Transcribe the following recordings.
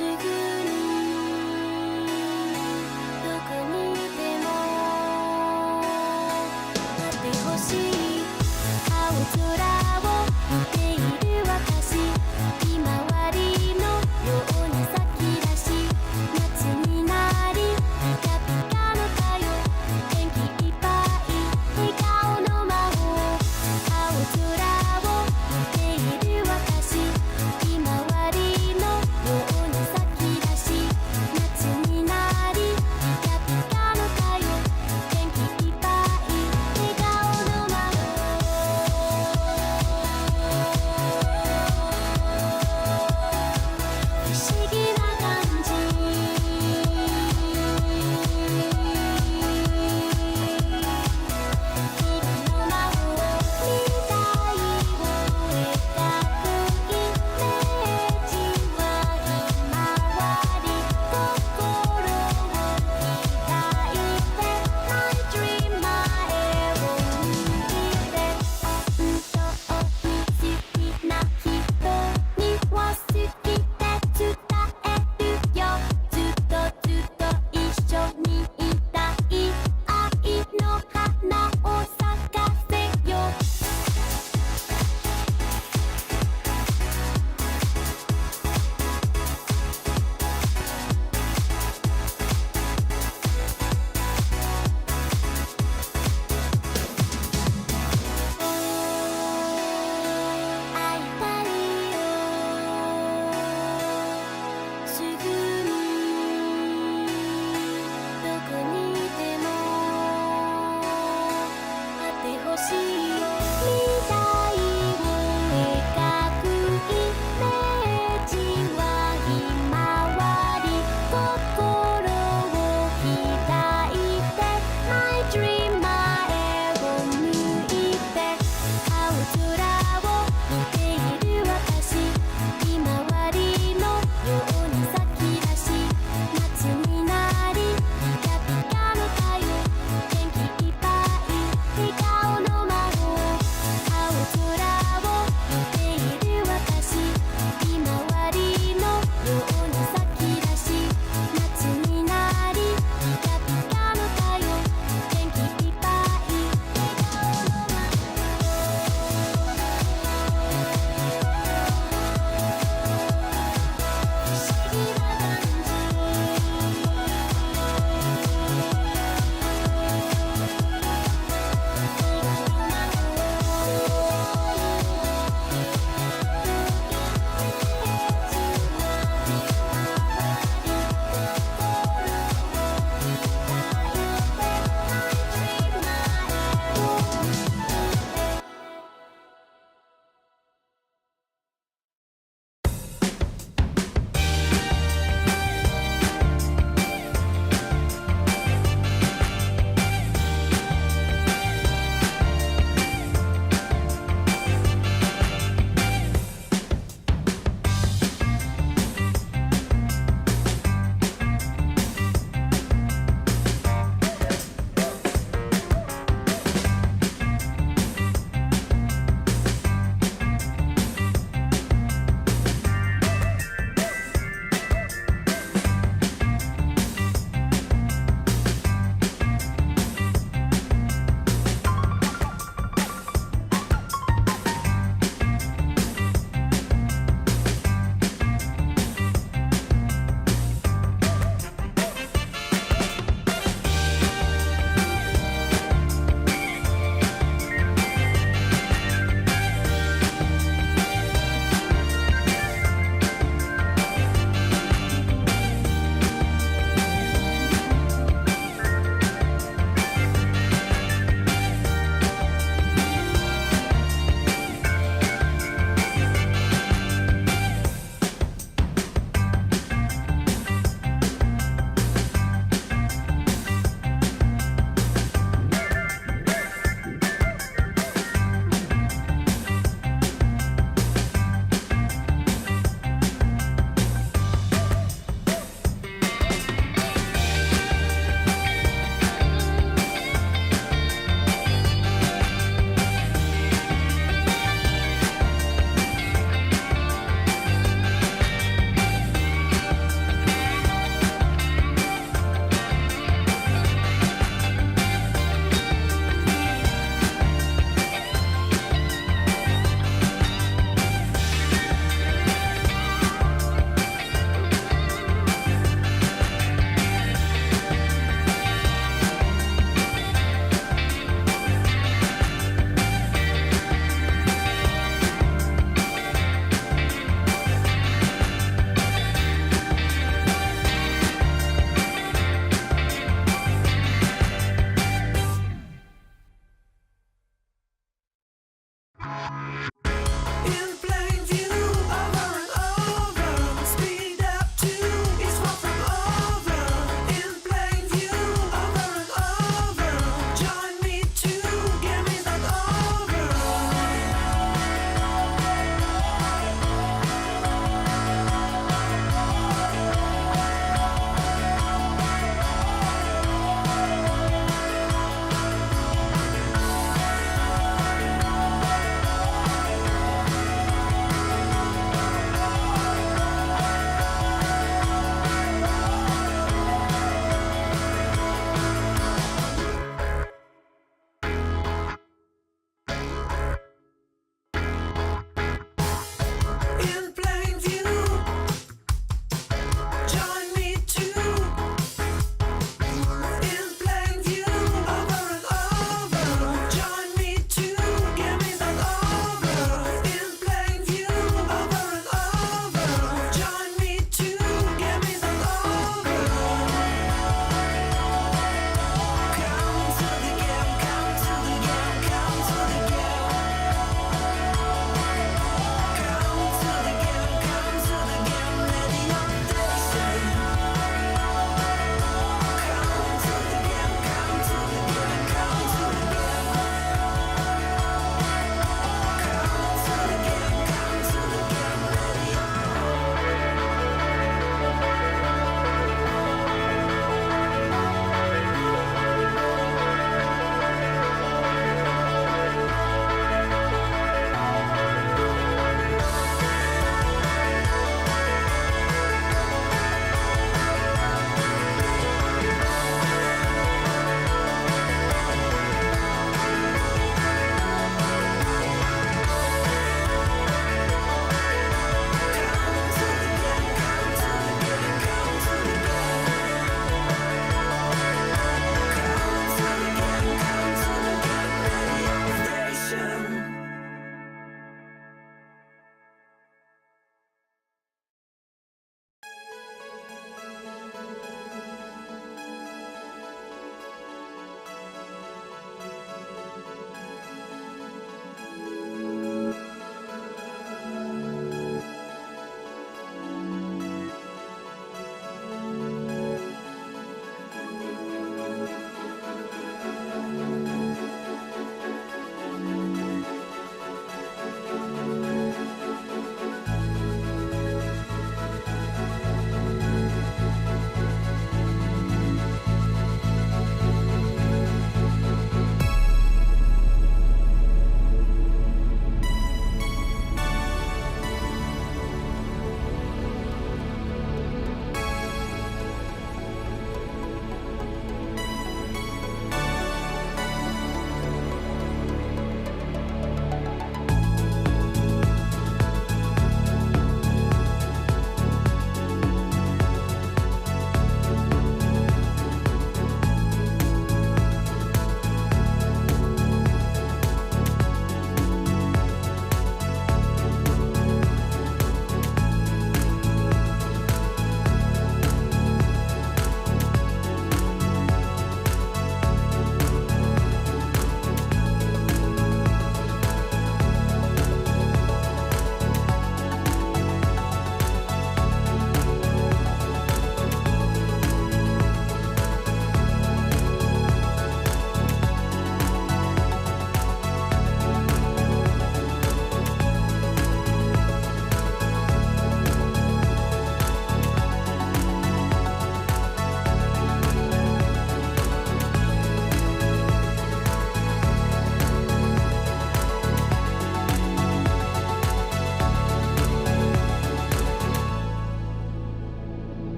ぐにどこにいても待ってほしい青空を見ている私ひまわりのように咲き出し夏になりピカピカの太陽元気いっぱい笑顔の魔法青空を見ている私ひまわりのように咲き出し夏になりピカピカの太陽元気いっぱい笑顔の魔法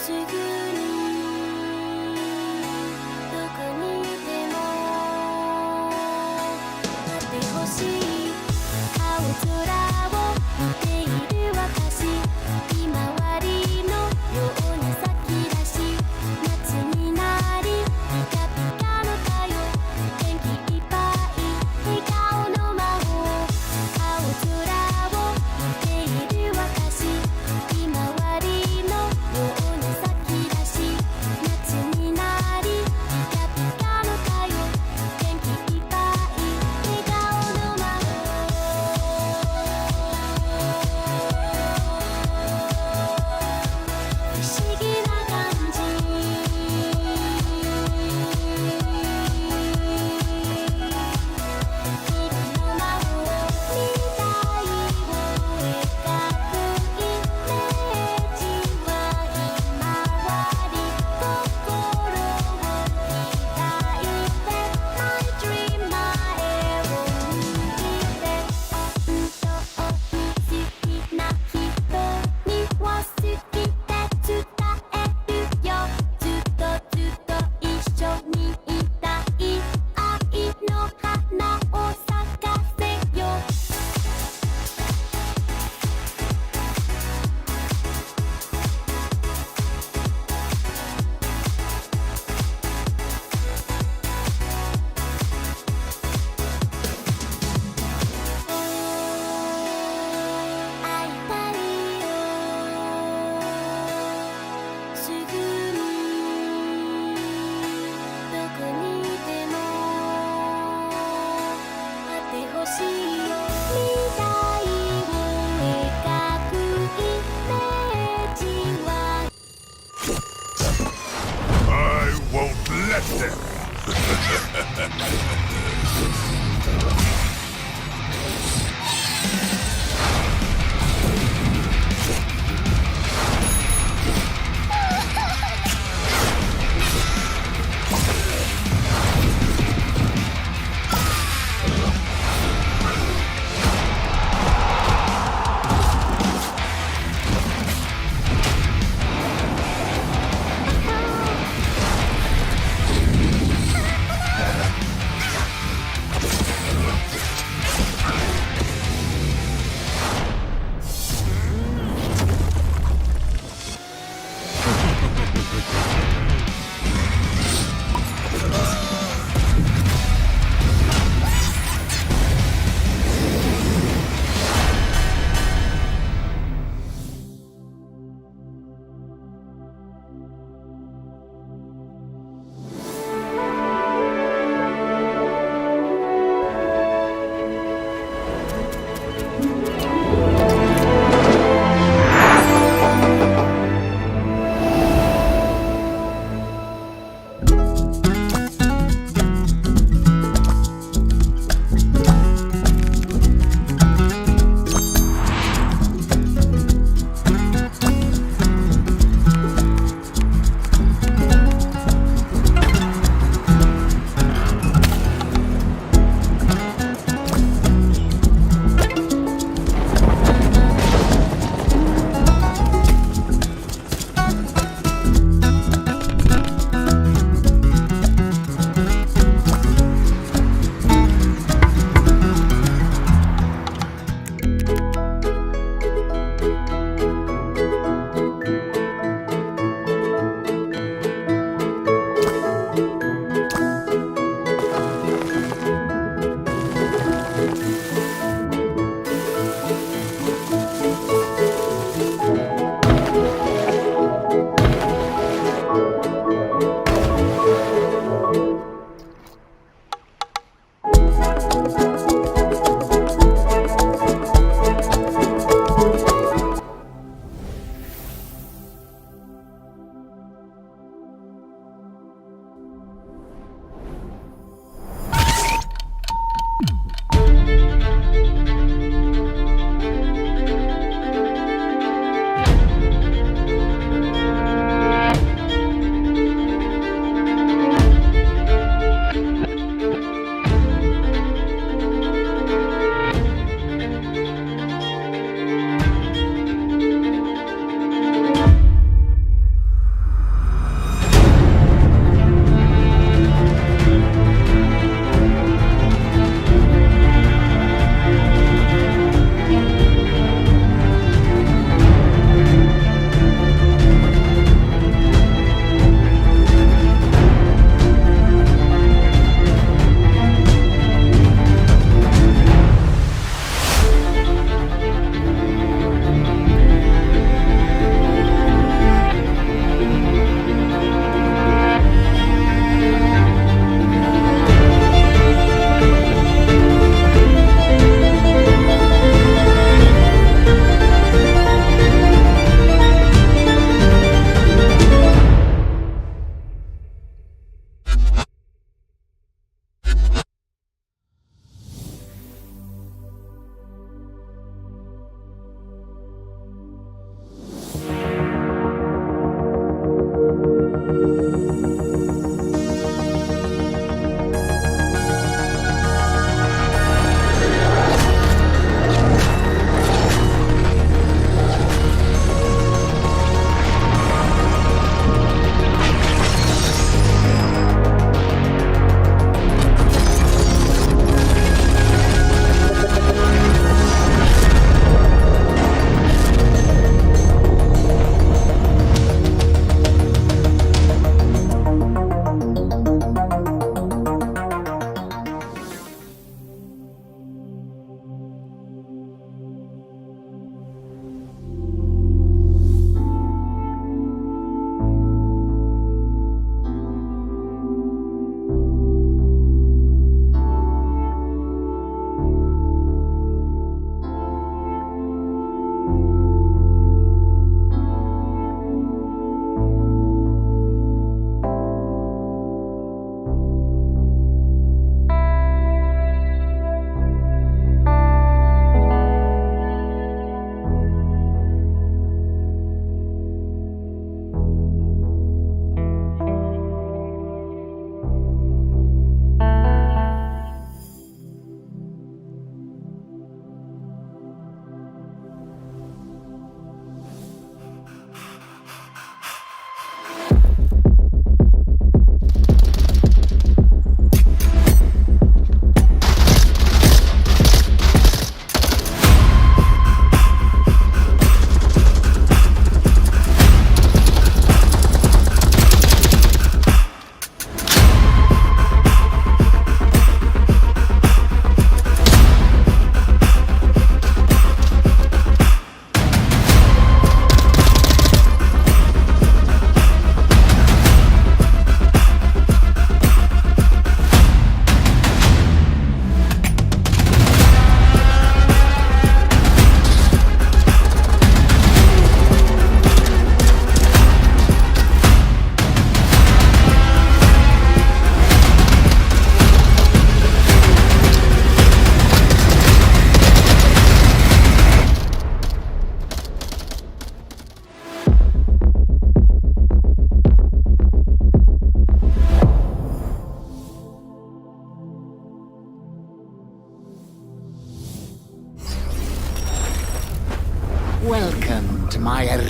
すぐにどこにいても待ってほしい青空を見ている私ひまわりのような咲き出し夏になりピカピカの太陽元気いっぱい笑顔の魔法青空を見ている私ひまわりのような咲き出し夏になりピカピカの太陽元気いっぱい笑顔の魔法不思議な感じ色の魔法みたいを描くイメージはひまわり心を開いて My dream 前を向いて本当に好きな人には好きって伝えるよずっとずっと一緒にいたい愛の花を咲かせよ会いたいよすぐにどこにいても待ってほしい未来を描くイメージは I won't let them.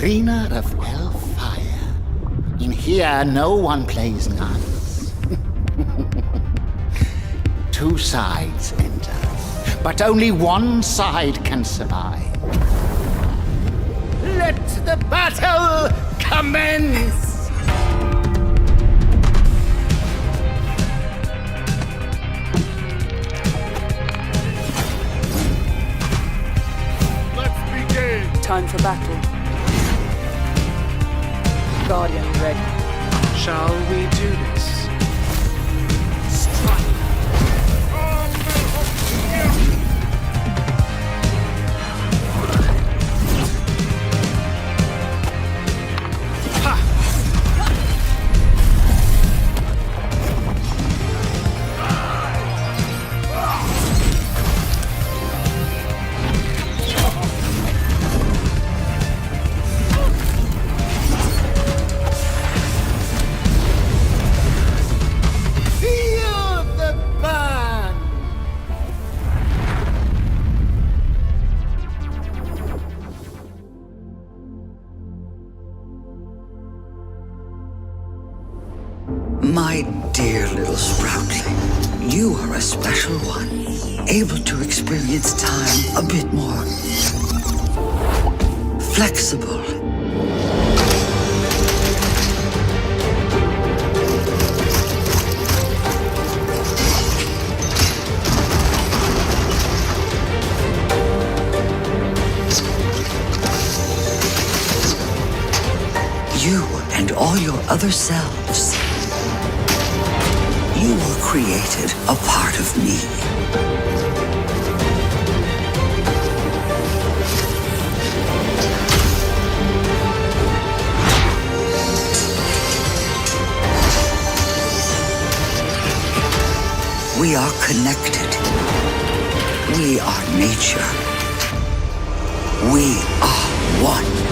arena of hellfire. In here, no one plays nuns. Two sides enter, but only one side can survive. Let the battle commence! Time for battle. Guardian ready. Shall we do this? My dear little Sproutling, you are a special one, able to experience time a bit more flexible. You and all your other selves. You were created a part of me. We are connected. We are nature. We are one.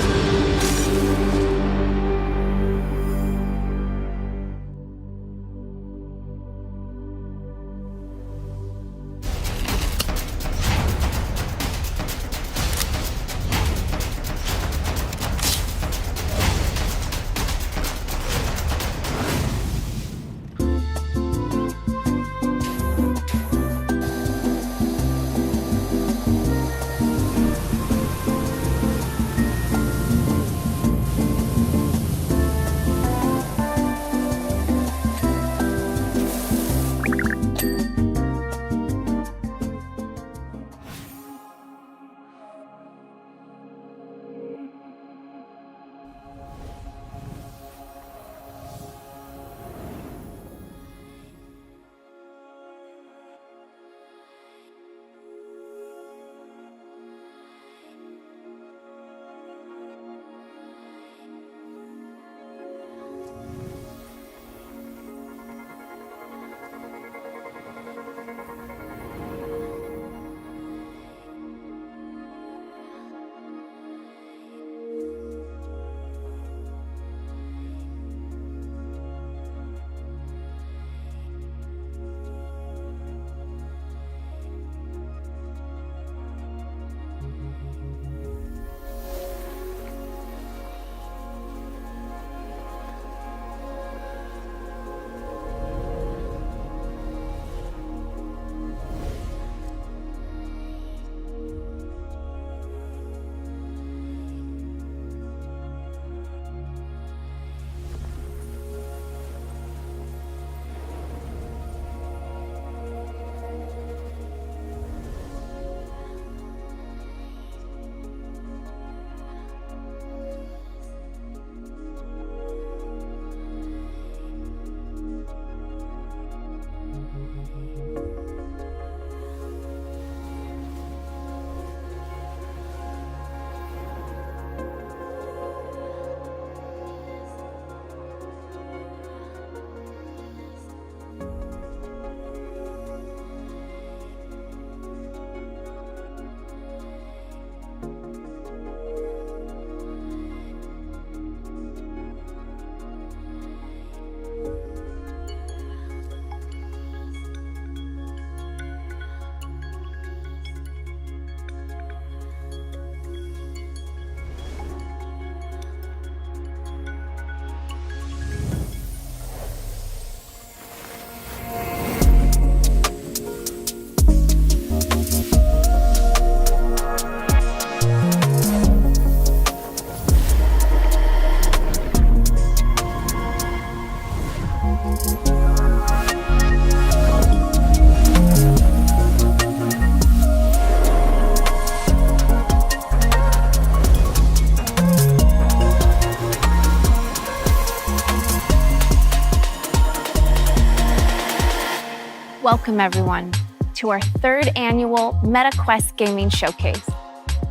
Welcome, everyone, to our third annual MetaQuest Gaming Showcase.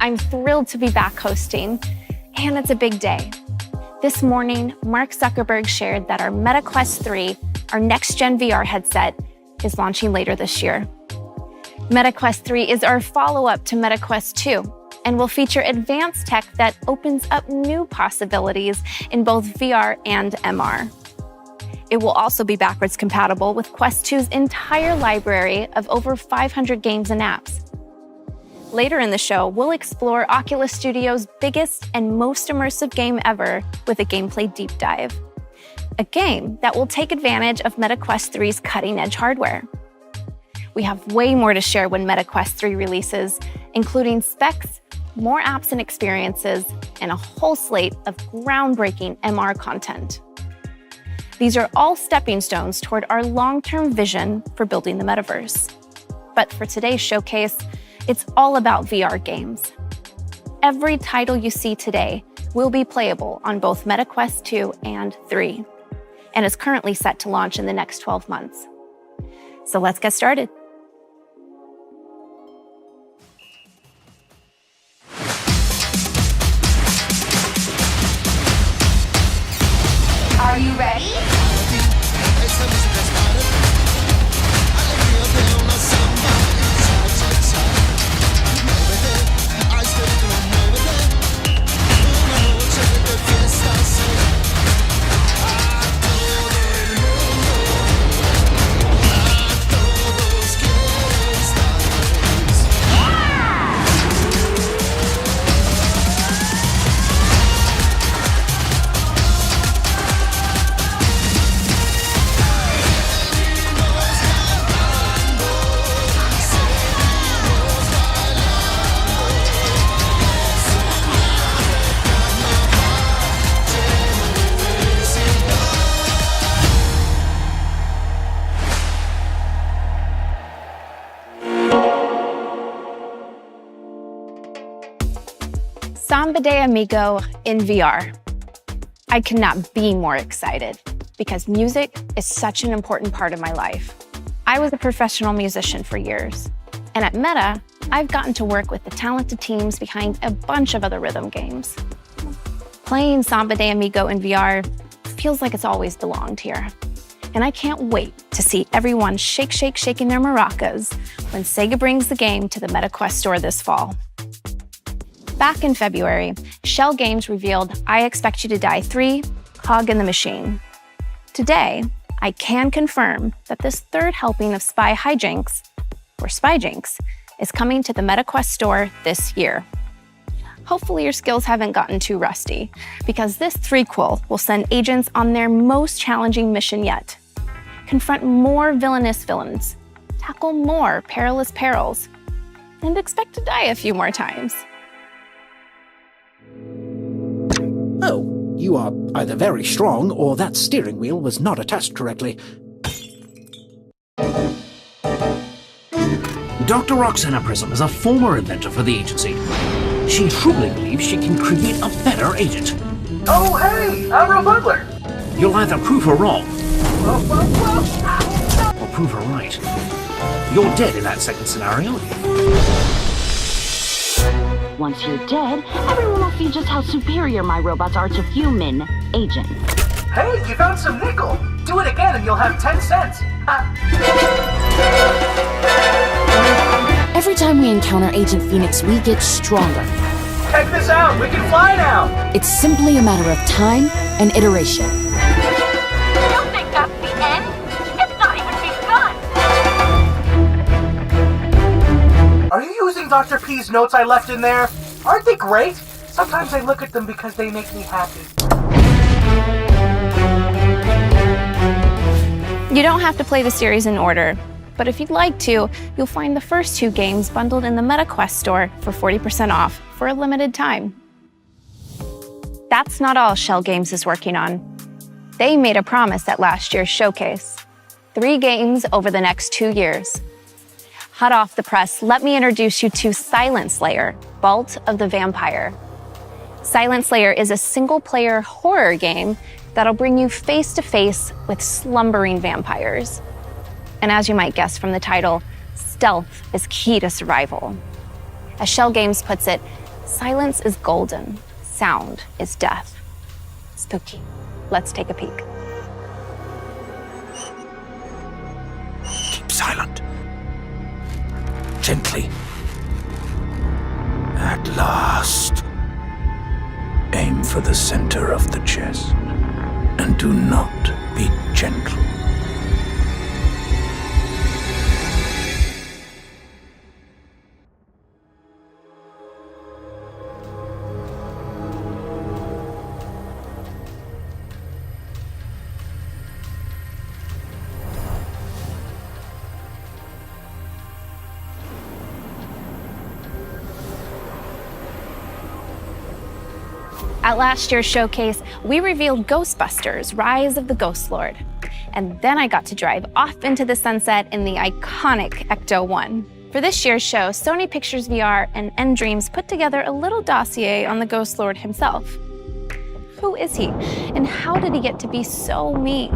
I'm thrilled to be back hosting, and it's a big day. This morning, Mark Zuckerberg shared that our MetaQuest 3, our next-gen VR headset, is launching later this year. MetaQuest 3 is our follow-up to MetaQuest 2 and will feature advanced tech that opens up new possibilities in both VR and MR. It will also be backwards compatible with Quest 2's entire library of over 500 games and apps. Later in the show, we'll explore Oculus Studio's biggest and most immersive game ever with a gameplay deep dive. A game that will take advantage of MetaQuest 3's cutting-edge hardware. We have way more to share when MetaQuest 3 releases, including specs, more apps and experiences, and a whole slate of groundbreaking MR content. These are all stepping stones toward our long-term vision for building the metaverse. But for today's showcase, it's all about VR games. Every title you see today will be playable on both MetaQuest 2 and 3, and is currently set to launch in the next 12 months. So let's get started. Are you ready? Samba de Amigo in VR. I could not be more excited because music is such an important part of my life. I was a professional musician for years, and at Meta, I've gotten to work with the talented teams behind a bunch of other rhythm games. Playing Samba de Amigo in VR feels like it's always belonged here, and I can't wait to see everyone shaking their maracas when Sega brings the game to the MetaQuest store this fall. Back in February, Shell Games revealed I Expect You to Die 3, Cog in the Machine. Today, I can confirm that this third helping of Spy Hijinks, or Spyjinks, is coming to the MetaQuest store this year. Hopefully your skills haven't gotten too rusty, because this threequel will send agents on their most challenging mission yet. Confront more villainous villains, tackle more perilous perils, and expect to die a few more times. Oh, you are either very strong or that steering wheel was not attached correctly. Dr. Roxana Prism is a former inventor for the agency. She truly believes she can create a better agent. Oh, hey! I'm Real Butler! You'll either prove her wrong, or prove her right. You're dead in that second scenario. Once you're dead, everyone will see just how superior my robots are to human agents. Hey, you found some nickel! Do it again and you'll have 10 cents! Every time we encounter Agent Phoenix, we get stronger. Check this out! We can fly now! It's simply a matter of time and iteration. You don't think that's the end? It's not even begun! Are you using Dr. P's notes I left in there? Aren't they great? Sometimes I look at them because they make me happy. You don't have to play the series in order, but if you'd like to, you'll find the first two games bundled in the MetaQuest store for 40% off for a limited time. That's not all Shell Games is working on. They made a promise at last year's showcase. 3 games over the next 2 years. Hot off the press, let me introduce you to Silent Slayer, Vault of the Vampire. Silent Slayer is a single-player horror game that'll bring you face-to-face with slumbering vampires. And as you might guess from the title, stealth is key to survival. As Shell Games puts it, silence is golden, sound is death. Spooky. Let's take a peek. Keep silent. Gently. At last. Aim for the center of the chest. And do not be gentle. At last year's showcase, we revealed Ghostbusters: Rise of the Ghost Lord. And then I got to drive off into the sunset in the iconic Ecto-1. For this year's show, Sony Pictures VR and nDreams put together a little dossier on the Ghost Lord himself. Who is he? And how did he get to be so mean?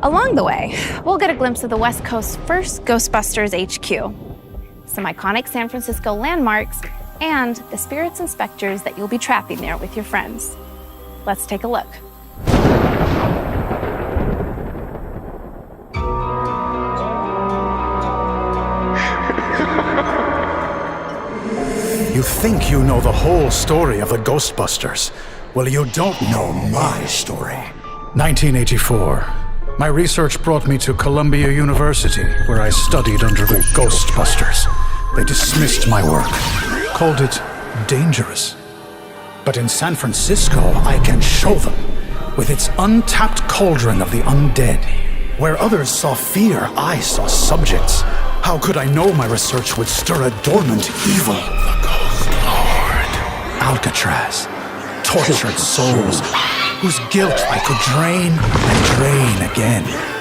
Along the way, we'll get a glimpse of the West Coast's first Ghostbusters HQ, some iconic San Francisco landmarks, and the spirits and specters that you'll be trapping there with your friends. Let's take a look. You think you know the whole story of the Ghostbusters. Well, you don't know my story. 1984. My research brought me to Columbia University, where I studied under the Ghostbusters. They dismissed my work, called it dangerous. But in San Francisco, I can show them, with its untapped cauldron of the undead. Where others saw fear, I saw subjects. How could I know my research would stir a dormant evil? The Ghost Lord. Alcatraz. Tortured souls, whose guilt I could drain and drain again.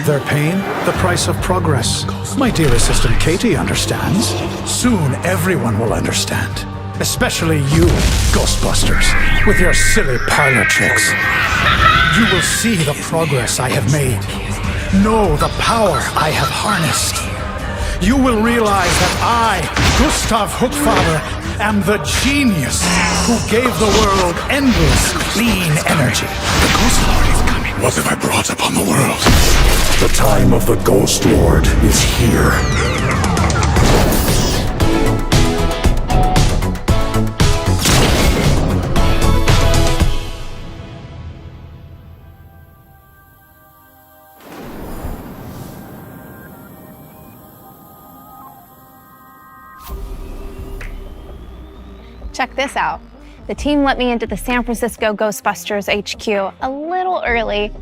Their pain, the price of progress. My dear assistant Katie understands. Soon everyone will understand. Especially you, Ghostbusters, with your silly parlor tricks. You will see the progress I have made. Know the power I have harnessed. You will realize that I, Gustav Hookfather, am the genius who gave the world endless clean energy. The Ghost Lord is coming. What have I brought upon the world? The time of the Ghost Lord is here. Check this out. The team let me into the San Francisco Ghostbusters HQ a little early,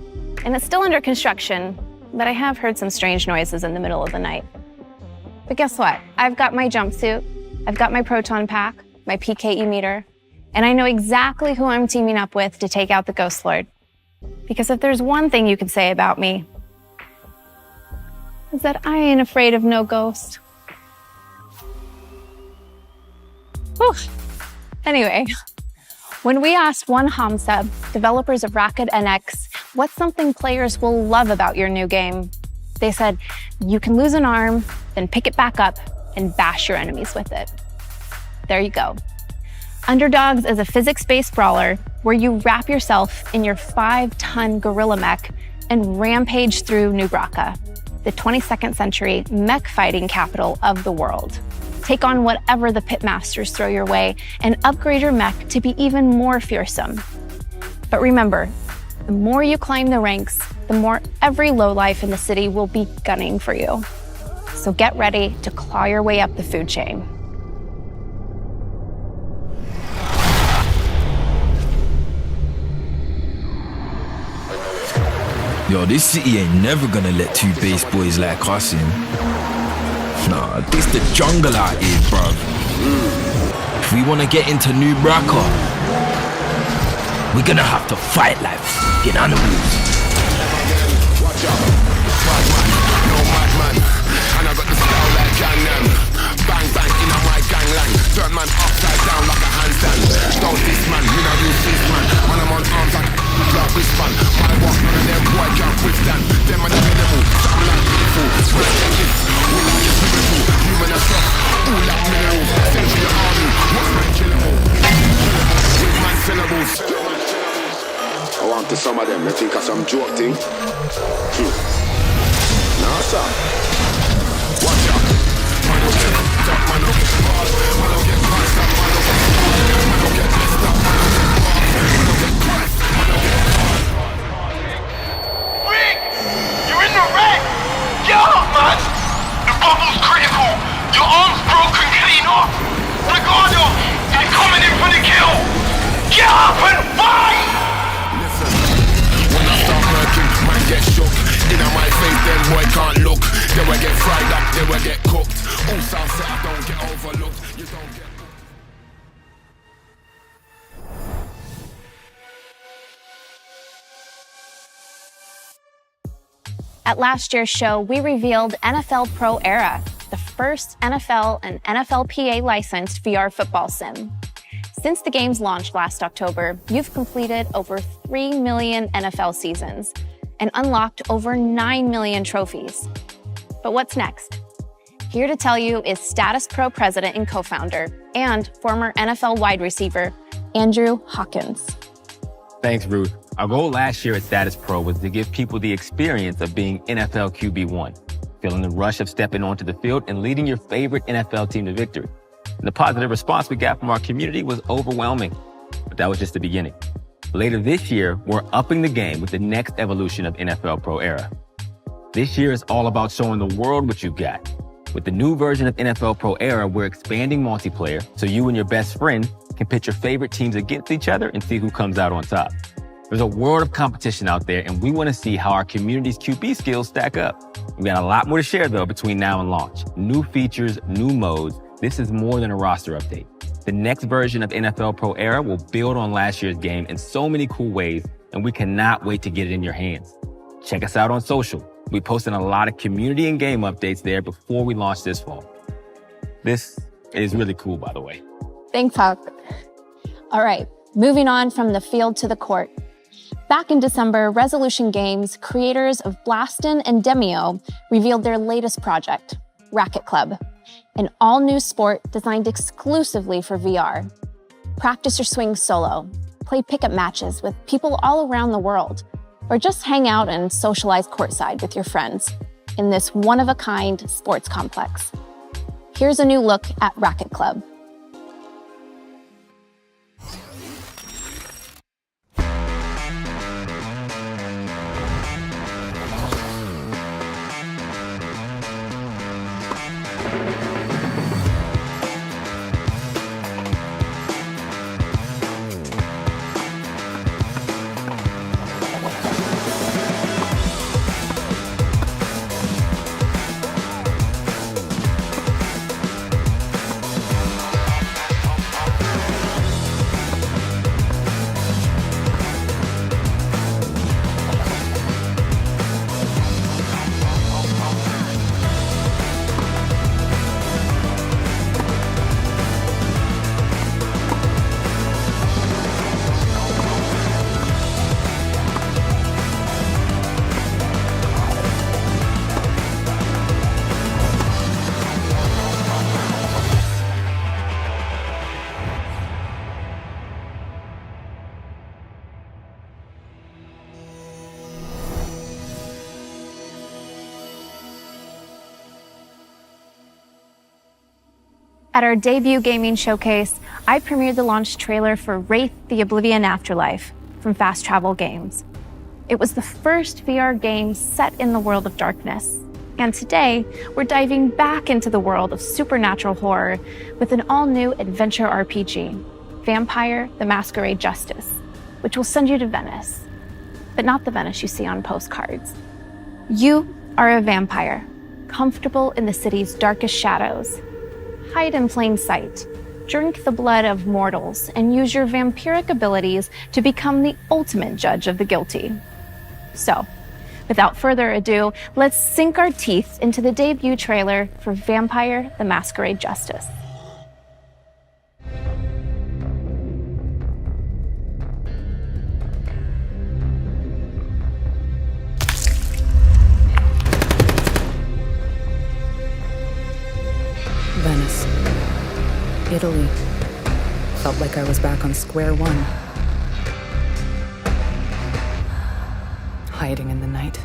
and it's still under construction, but I have heard some strange noises in the middle of the night. But guess what? I've got my jumpsuit, I've got my proton pack, my PKE meter, and I know exactly who I'm teaming up with to take out the Ghost Lord. Because if there's one thing you can say about me, is that I ain't afraid of no ghost. Whew. Anyway, when we asked One Hamsub, developers of Rocket NX, what's something players will love about your new game, they said, you can lose an arm, then pick it back up and bash your enemies with it. There you go. Underdogs is a physics-based brawler where you wrap yourself in your 5-ton gorilla mech and rampage through New Bracca, the 22nd century mech fighting capital of the world. Take on whatever the pitmasters throw your way and upgrade your mech to be even more fearsome. But remember, the more you climb the ranks, the more every lowlife in the city will be gunning for you. So get ready to claw your way up the food chain. Yo, this city ain't never gonna let two base boys like us in. Nah, this the jungle out here, bruv. If we wanna get into New Bracca, we're gonna have to fight like f***ing animals. Watch out, bad man, no madman. And I got the style like Gangnam. Bang bang in a my gangland. Turn man upside down like a handstand. Don't this man, me not use this man. Man I'm on arms like a wristband. My walk none of them boy can't withstand. Them man the minimal, something like beautiful. I want to some of them, they think of some joke thing. Nah, sir. Watch out. Man don't get top, man don't get ball. Man don't get passed up, man don't get ball. Man don't get messed up, man don't get ball. Man don't get pressed, man don't get ball. Rick! You're in the wreck! Get up, man! The bubble's critical! Your arm's broken clean off! Ricardo! They're coming in for the kill! Get up and fight! Listen, when I start working, man get shook. In my face, then boy can't look. Then we get fried up, then we get cooked. All South set, I don't get overlooked. You don't get. At last year's show, we revealed NFL Pro Era, the first NFL and NFLPA licensed VR football sim. Since the game's launched last October, you've completed over 3 million NFL seasons and unlocked over 9 million trophies. But what's next? Here to tell you is Status Pro president and co-founder and former NFL wide receiver, Andrew Hawkins. Thanks, Ruth. Our goal last year at Status Pro was to give people the experience of being NFL QB1, feeling the rush of stepping onto the field and leading your favorite NFL team to victory. And the positive response we got from our community was overwhelming, but that was just the beginning. Later this year, we're upping the game with the next evolution of NFL Pro Era. This year is all about showing the world what you've got. With the new version of NFL Pro Era, we're expanding multiplayer so you and your best friend can pit your favorite teams against each other and see who comes out on top. There's a world of competition out there, and we want to see how our community's QB skills stack up. We got a lot more to share, though, between now and launch. New features, new modes. This is more than a roster update. The next version of NFL Pro Era will build on last year's game in so many cool ways, and we cannot wait to get it in your hands. Check us out on social. We're posting a lot of community and game updates there before we launch this fall. This is really cool, by the way. Thanks, Hawk. All right, moving on from the field to the court. Back in December, Resolution Games, creators of Blastin' and Demio, revealed their latest project, Racket Club, an all-new sport designed exclusively for VR. Practice your swing solo, play pickup matches with people all around the world, or just hang out and socialize courtside with your friends in this one-of-a-kind sports complex. Here's a new look at Racket Club. At our debut gaming showcase, I premiered the launch trailer for Wraith: The Oblivion Afterlife from Fast Travel Games. It was the first VR game set in the world of darkness. And today, we're diving back into the world of supernatural horror with an all-new adventure RPG, Vampire: The Masquerade Justice, which will send you to Venice, but not the Venice you see on postcards. You are a vampire, comfortable in the city's darkest shadows. Hide in plain sight, drink the blood of mortals, and use your vampiric abilities to become the ultimate judge of the guilty. So, without further ado, let's sink our teeth into the debut trailer for Vampire: The Masquerade Justice. Venice. Italy. Felt like I was back on square one. hiding in the night.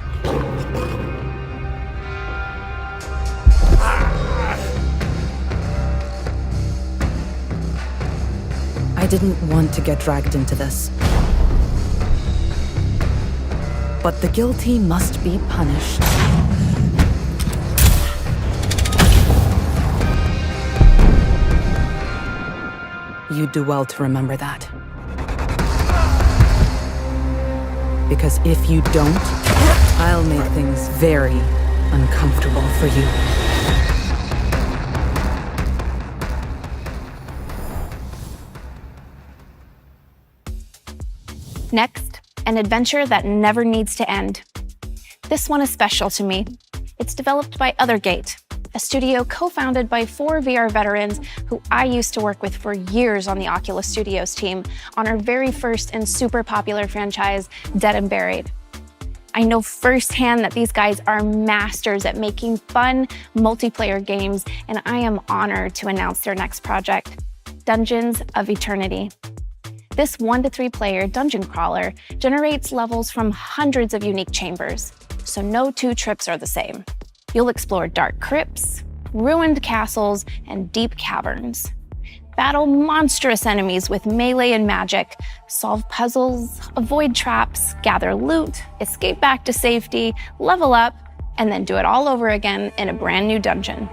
I didn't want to get dragged into this. But the guilty must be punished. You do well to remember that. Because if you don't, I'll make things very uncomfortable for you. Next, an adventure that never needs to end. This one is special to me. It's developed by Othergate, a studio co-founded by 4 VR veterans who I used to work with for years on the Oculus Studios team on our very first and super popular franchise, Dead and Buried. I know firsthand that these guys are masters at making fun multiplayer games, and I am honored to announce their next project, Dungeons of Eternity. This 1 to 3 player dungeon crawler generates levels from hundreds of unique chambers, so no 2 trips are the same. You'll explore dark crypts, ruined castles, and deep caverns. Battle monstrous enemies with melee and magic, solve puzzles, avoid traps, gather loot, escape back to safety, level up, and then do it all over again in a brand new dungeon.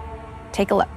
Take a look.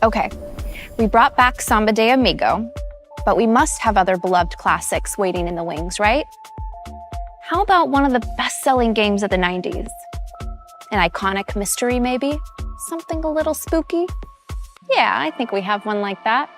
Okay, we brought back Samba de Amigo, but we must have other beloved classics waiting in the wings, right? How about one of the best-selling games of the 90s? An iconic mystery, maybe? Something a little spooky? Yeah, I think we have one like that.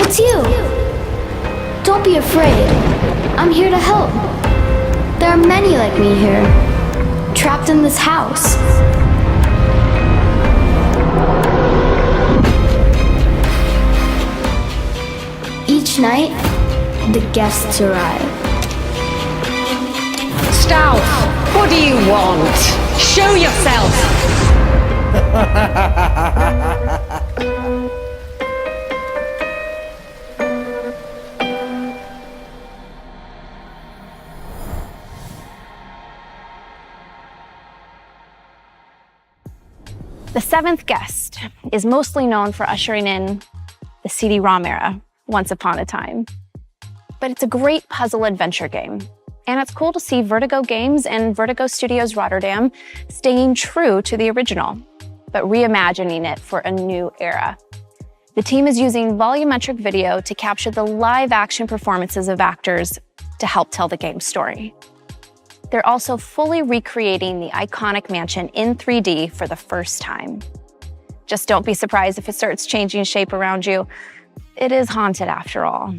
It's you! Don't be afraid. I'm here to help. There are many like me here, trapped in this house. Each night, the guests arrive. Stout, what do you want? Show yourself! The 7th guest is mostly known for ushering in the CD-ROM era, once upon a time. But it's a great puzzle adventure game. And it's cool to see Vertigo Games and Vertigo Studios Rotterdam staying true to the original, but reimagining it for a new era. The team is using volumetric video to capture the live-action performances of actors to help tell the game's story. They're also fully recreating the iconic mansion in 3D for the first time. Just don't be surprised if it starts changing shape around you. It is haunted after all.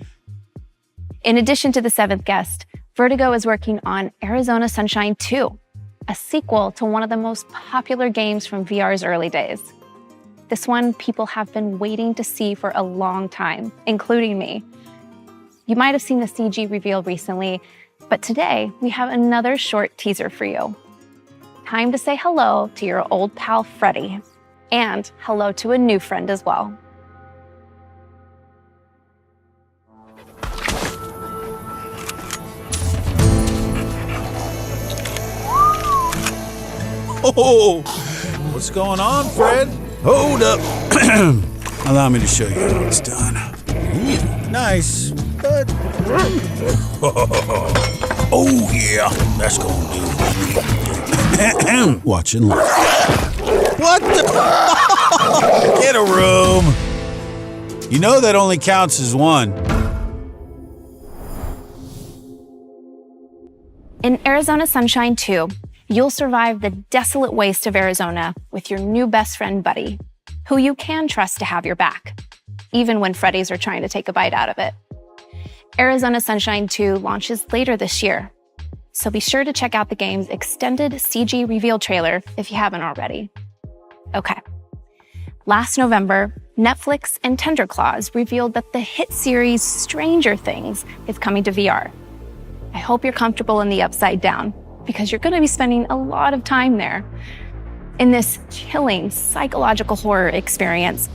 In addition to The Seventh Guest, Vertigo is working on Arizona Sunshine 2, a sequel to one of the most popular games from VR's early days. This one people have been waiting to see for a long time, including me. You might have seen the CG reveal recently, but today we have another short teaser for you. Time to say hello to your old pal Freddy, and hello to a new friend as well. Oh, what's going on, Fred? Hold up. Allow me to show you how it's done. Nice, but... Oh, yeah, that's gonna do. Watch and learn. What the... Get a room. You know that only counts as one. In Arizona Sunshine 2, you'll survive the desolate waste of Arizona with your new best friend, Buddy, who you can trust to have your back, even when Freddy's are trying to take a bite out of it. Arizona Sunshine 2 launches later this year, so be sure to check out the game's extended CG reveal trailer if you haven't already. Okay. Last November, Netflix and Tenderclaws revealed that the hit series Stranger Things is coming to VR. I hope you're comfortable in the Upside Down, because you're going to be spending a lot of time there. In this chilling psychological horror experience,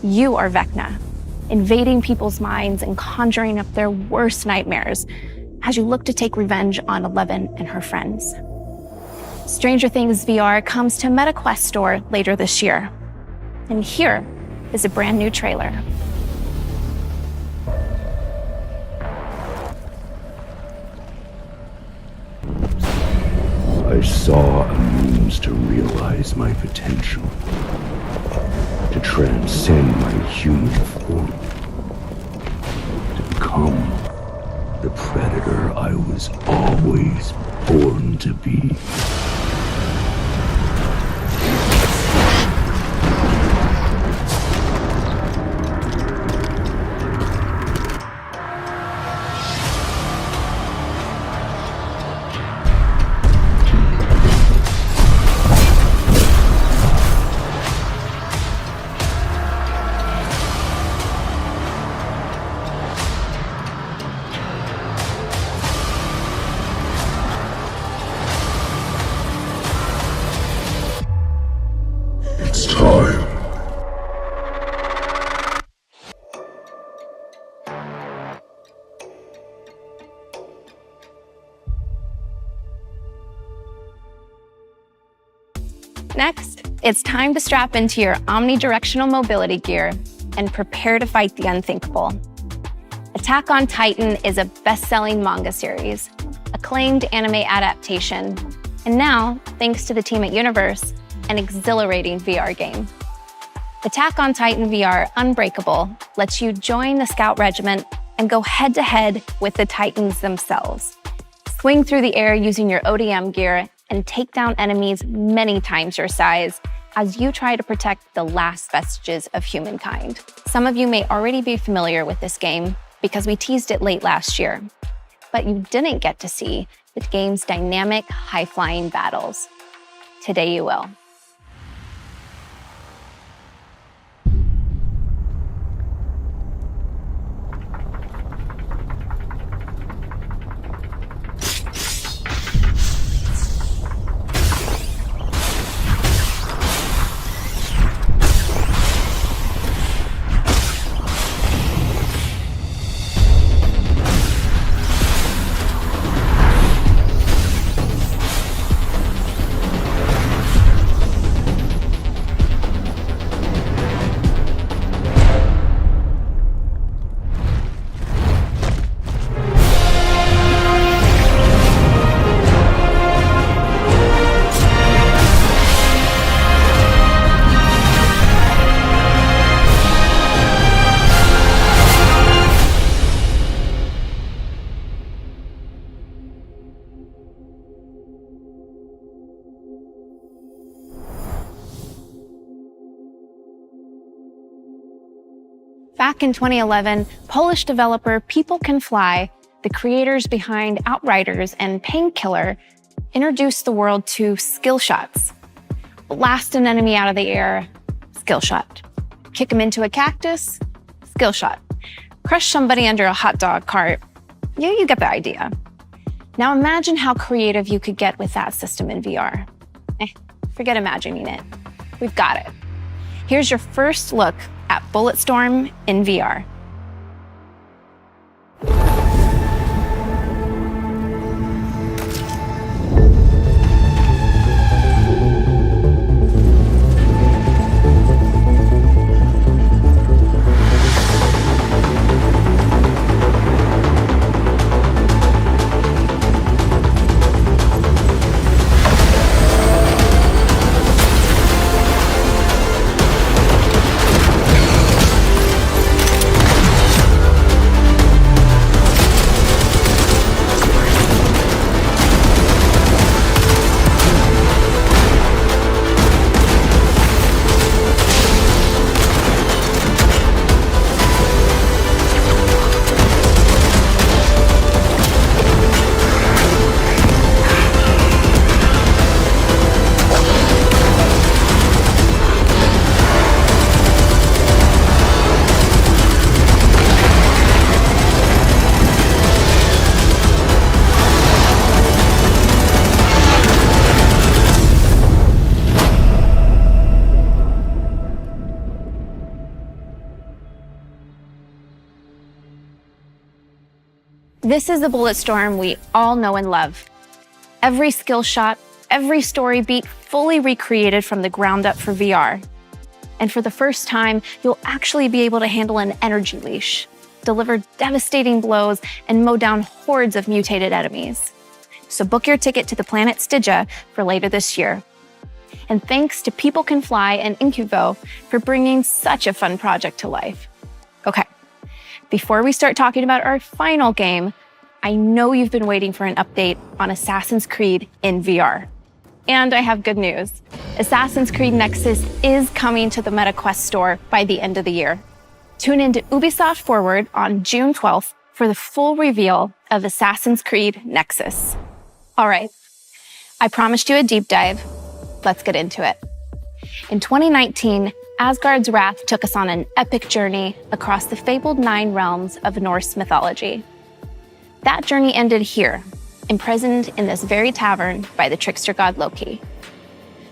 you are Vecna, invading people's minds and conjuring up their worst nightmares as you look to take revenge on Eleven and her friends. Stranger Things VR comes to MetaQuest Store later this year. And here is a brand new trailer. I saw a means to realize my potential, to transcend my human form, to become the predator I was always born to be. Next, it's time to strap into your omnidirectional mobility gear and prepare to fight the unthinkable. Attack on Titan is a best-selling manga series, acclaimed anime adaptation, and now, thanks to the team at Universe, an exhilarating VR game. Attack on Titan VR Unbreakable lets you join the Scout Regiment and go head-to-head with the Titans themselves. Swing through the air using your ODM gear and take down enemies many times your size as you try to protect the last vestiges of humankind. Some of you may already be familiar with this game because we teased it late last year, but you didn't get to see the game's dynamic, high-flying battles. Today you will. Back in 2011, Polish developer People Can Fly the creators behind Outriders and Painkiller introduced the world to skill shots. Blast an enemy out of the air, skill shot. Kick him into a cactus, skill shot. Crush somebody under a hot dog cart. You get the idea. Now imagine how creative you could get with that system in VR. Forget imagining it. We've got it. Here's your first look at Bulletstorm in VR. This is the Bulletstorm we all know and love. Every skill shot, every story beat fully recreated from the ground up for VR. And for the first time, you'll actually be able to handle an energy leash, deliver devastating blows, and mow down hordes of mutated enemies. So book your ticket to the planet Stygia for later this year. And thanks to People Can Fly and Incuvo for bringing such a fun project to life. Okay, before we start talking about our final game, I know you've been waiting for an update on Assassin's Creed in VR. And I have good news. Assassin's Creed Nexus is coming to the MetaQuest store by the end of the year. Tune in to Ubisoft Forward on June 12th for the full reveal of Assassin's Creed Nexus. All right, I promised you a deep dive. Let's get into it. In 2019, Asgard's Wrath took us on an epic journey across the fabled 9 realms of Norse mythology. That journey ended here, imprisoned in this very tavern by the trickster god Loki.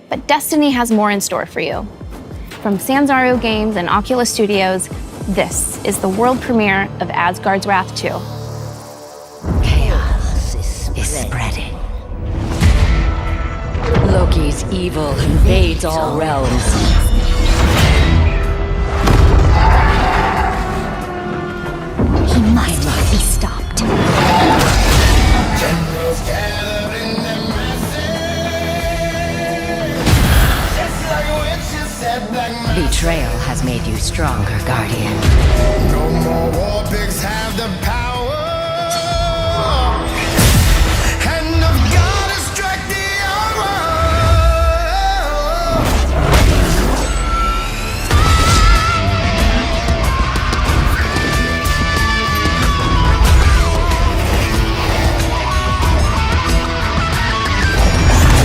But Destiny has more in store for you. From Sanzaru Games and Oculus Studios, this is the world premiere of Asgard's Wrath 2. Chaos is spreading. Loki's evil invades all realms. He must not be stopped. Betrayal has made you stronger, Guardian. No more war pigs have the power. Hand of God has struck the hour.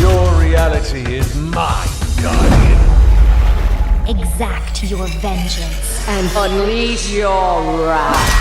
Your reality is mine, Guardian. Exact your vengeance and unleash your wrath.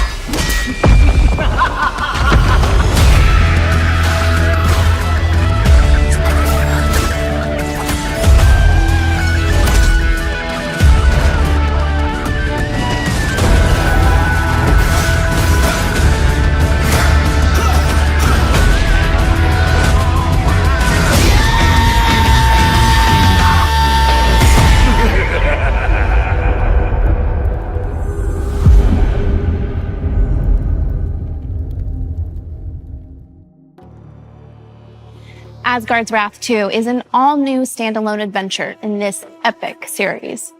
Asgard's Wrath 2 is an all-new standalone adventure in this epic series.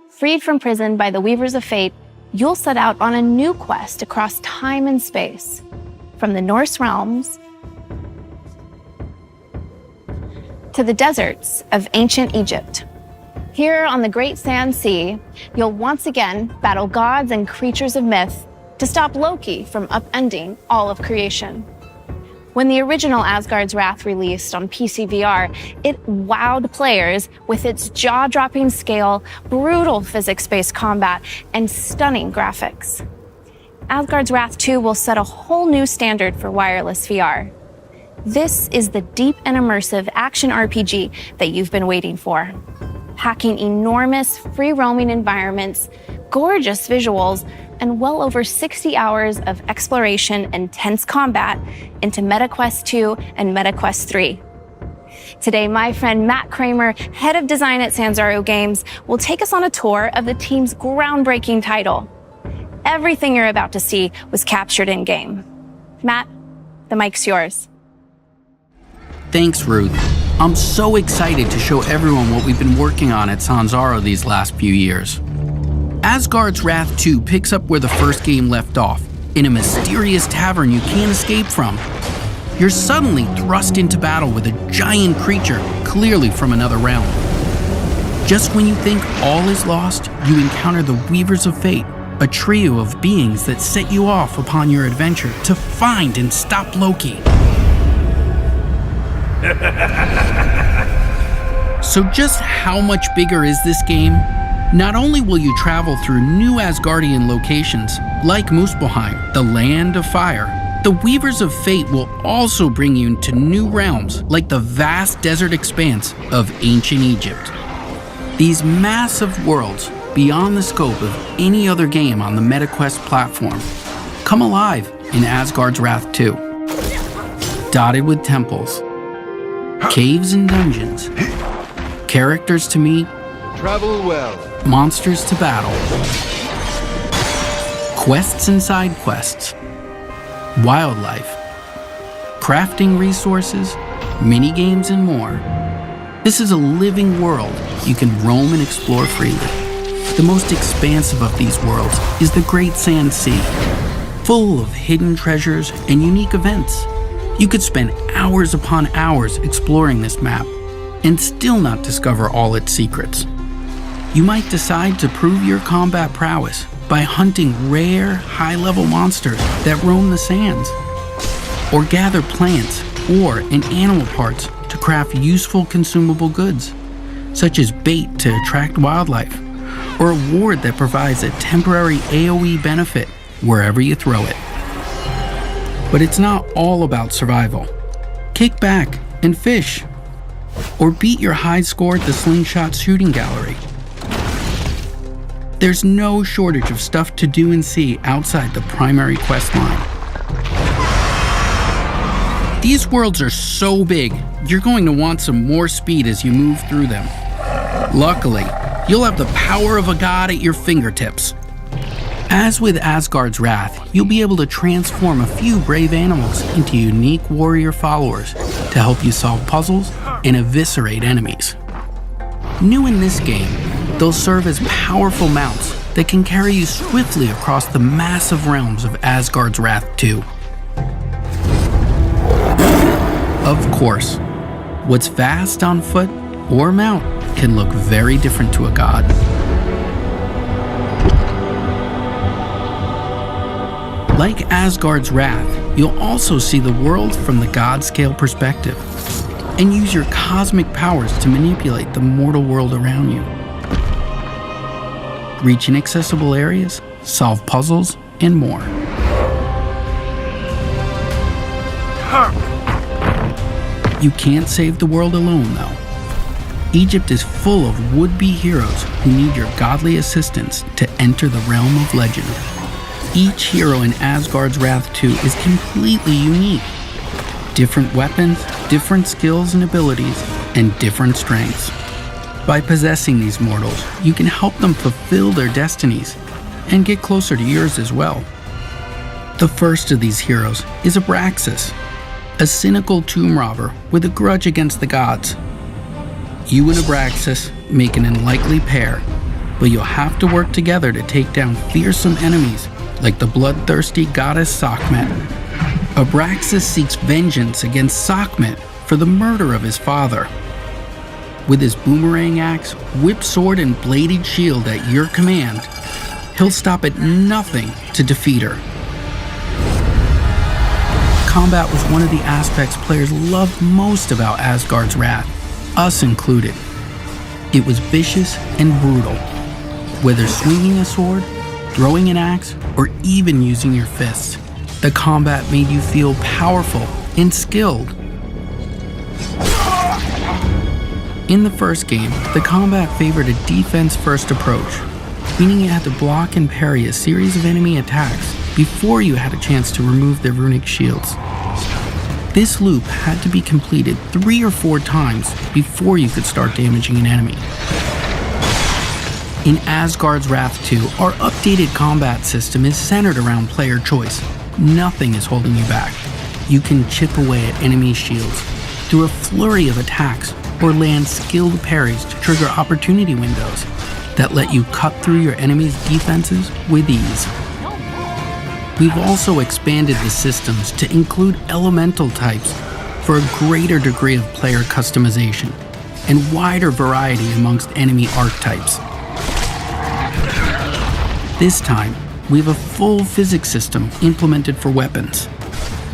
Freed from prison by the Weavers of Fate, you'll set out on a new quest across time and space, from the Norse realms to the deserts of ancient Egypt. Here on the Great Sand Sea, you'll once again battle gods and creatures of myth to stop Loki from upending all of creation. When the original Asgard's Wrath released on PC VR, it wowed players with its jaw-dropping scale, brutal physics-based combat, and stunning graphics. Asgard's Wrath 2 will set a whole new standard for wireless VR. This is the deep and immersive action RPG that you've been waiting for. Packing enormous, free-roaming environments, gorgeous visuals, and well over 60 hours of exploration and tense combat into MetaQuest 2 and MetaQuest 3. Today, my friend Matt Kramer, head of design at Sanzaru Games, will take us on a tour of the team's groundbreaking title. Everything you're about to see was captured in-game. Matt, the mic's yours. Thanks, Ruth. I'm so excited to show everyone what we've been working on at Sanzaru these last few years. Asgard's Wrath 2 picks up where the first game left off, in a mysterious tavern you can't escape from. You're suddenly thrust into battle with a giant creature, clearly from another realm. Just when you think all is lost, you encounter the Weavers of Fate, a trio of beings that set you off upon your adventure to find and stop Loki. So just how much bigger is this game? Not only will you travel through new Asgardian locations, like Muspelheim, the Land of Fire, the Weavers of Fate will also bring you into new realms, like the vast desert expanse of ancient Egypt. These massive worlds, beyond the scope of any other game on the MetaQuest platform, come alive in Asgard's Wrath 2. Dotted with temples, caves and dungeons, characters to meet, Travel well. monsters to battle, quests and side quests, wildlife, crafting resources, mini-games, and more. This is a living world you can roam and explore freely. The most expansive of these worlds is the Great Sand Sea, full of hidden treasures and unique events. You could spend hours upon hours exploring this map and still not discover all its secrets. You might decide to prove your combat prowess by hunting rare, high-level monsters that roam the sands, or gather plants or and animal parts to craft useful consumable goods, such as bait to attract wildlife, or a ward that provides a temporary AoE benefit wherever you throw it. But it's not all about survival. Kick back and fish, or beat your high score at the Slingshot Shooting Gallery. There's no shortage of stuff to do and see outside the primary quest line. These worlds are so big, you're going to want some more speed as you move through them. Luckily, you'll have the power of a god at your fingertips. As with Asgard's Wrath, you'll be able to transform a few brave animals into unique warrior followers to help you solve puzzles and eviscerate enemies. New in this game, they'll serve as powerful mounts that can carry you swiftly across the massive realms of Asgard's Wrath 2. Of course, what's fast on foot or mount can look very different to a god. Like Asgard's Wrath, you'll also see the world from the god-scale perspective and use your cosmic powers to manipulate the mortal world around you. Reach inaccessible areas, solve puzzles, and more. You can't save the world alone, though. Egypt is full of would-be heroes who need your godly assistance to enter the realm of legend. Each hero in Asgard's Wrath 2 is completely unique. Different weapons, different skills and abilities, and different strengths. By possessing these mortals, you can help them fulfill their destinies and get closer to yours as well. The first of these heroes is Abraxas, a cynical tomb robber with a grudge against the gods. You and Abraxas make an unlikely pair, but you'll have to work together to take down fearsome enemies like the bloodthirsty goddess Sekhmet. Abraxas seeks vengeance against Sekhmet for the murder of his father. With his boomerang axe, whip sword, and bladed shield at your command, he'll stop at nothing to defeat her. Combat was one of the aspects players loved most about Asgard's Wrath, us included. It was vicious and brutal. Whether swinging a sword, throwing an axe, or even using your fists, the combat made you feel powerful and skilled. In the first game, the combat favored a defense-first approach, meaning you had to block and parry a series of enemy attacks before you had a chance to remove their runic shields. This loop had to be completed 3 or 4 times before you could start damaging an enemy. In Asgard's Wrath 2, our updated combat system is centered around player choice. Nothing is holding you back. You can chip away at enemy shields through a flurry of attacks or land skilled parries to trigger opportunity windows that let you cut through your enemy's defenses with ease. We've also expanded the systems to include elemental types for a greater degree of player customization and wider variety amongst enemy archetypes. This time, we have a full physics system implemented for weapons,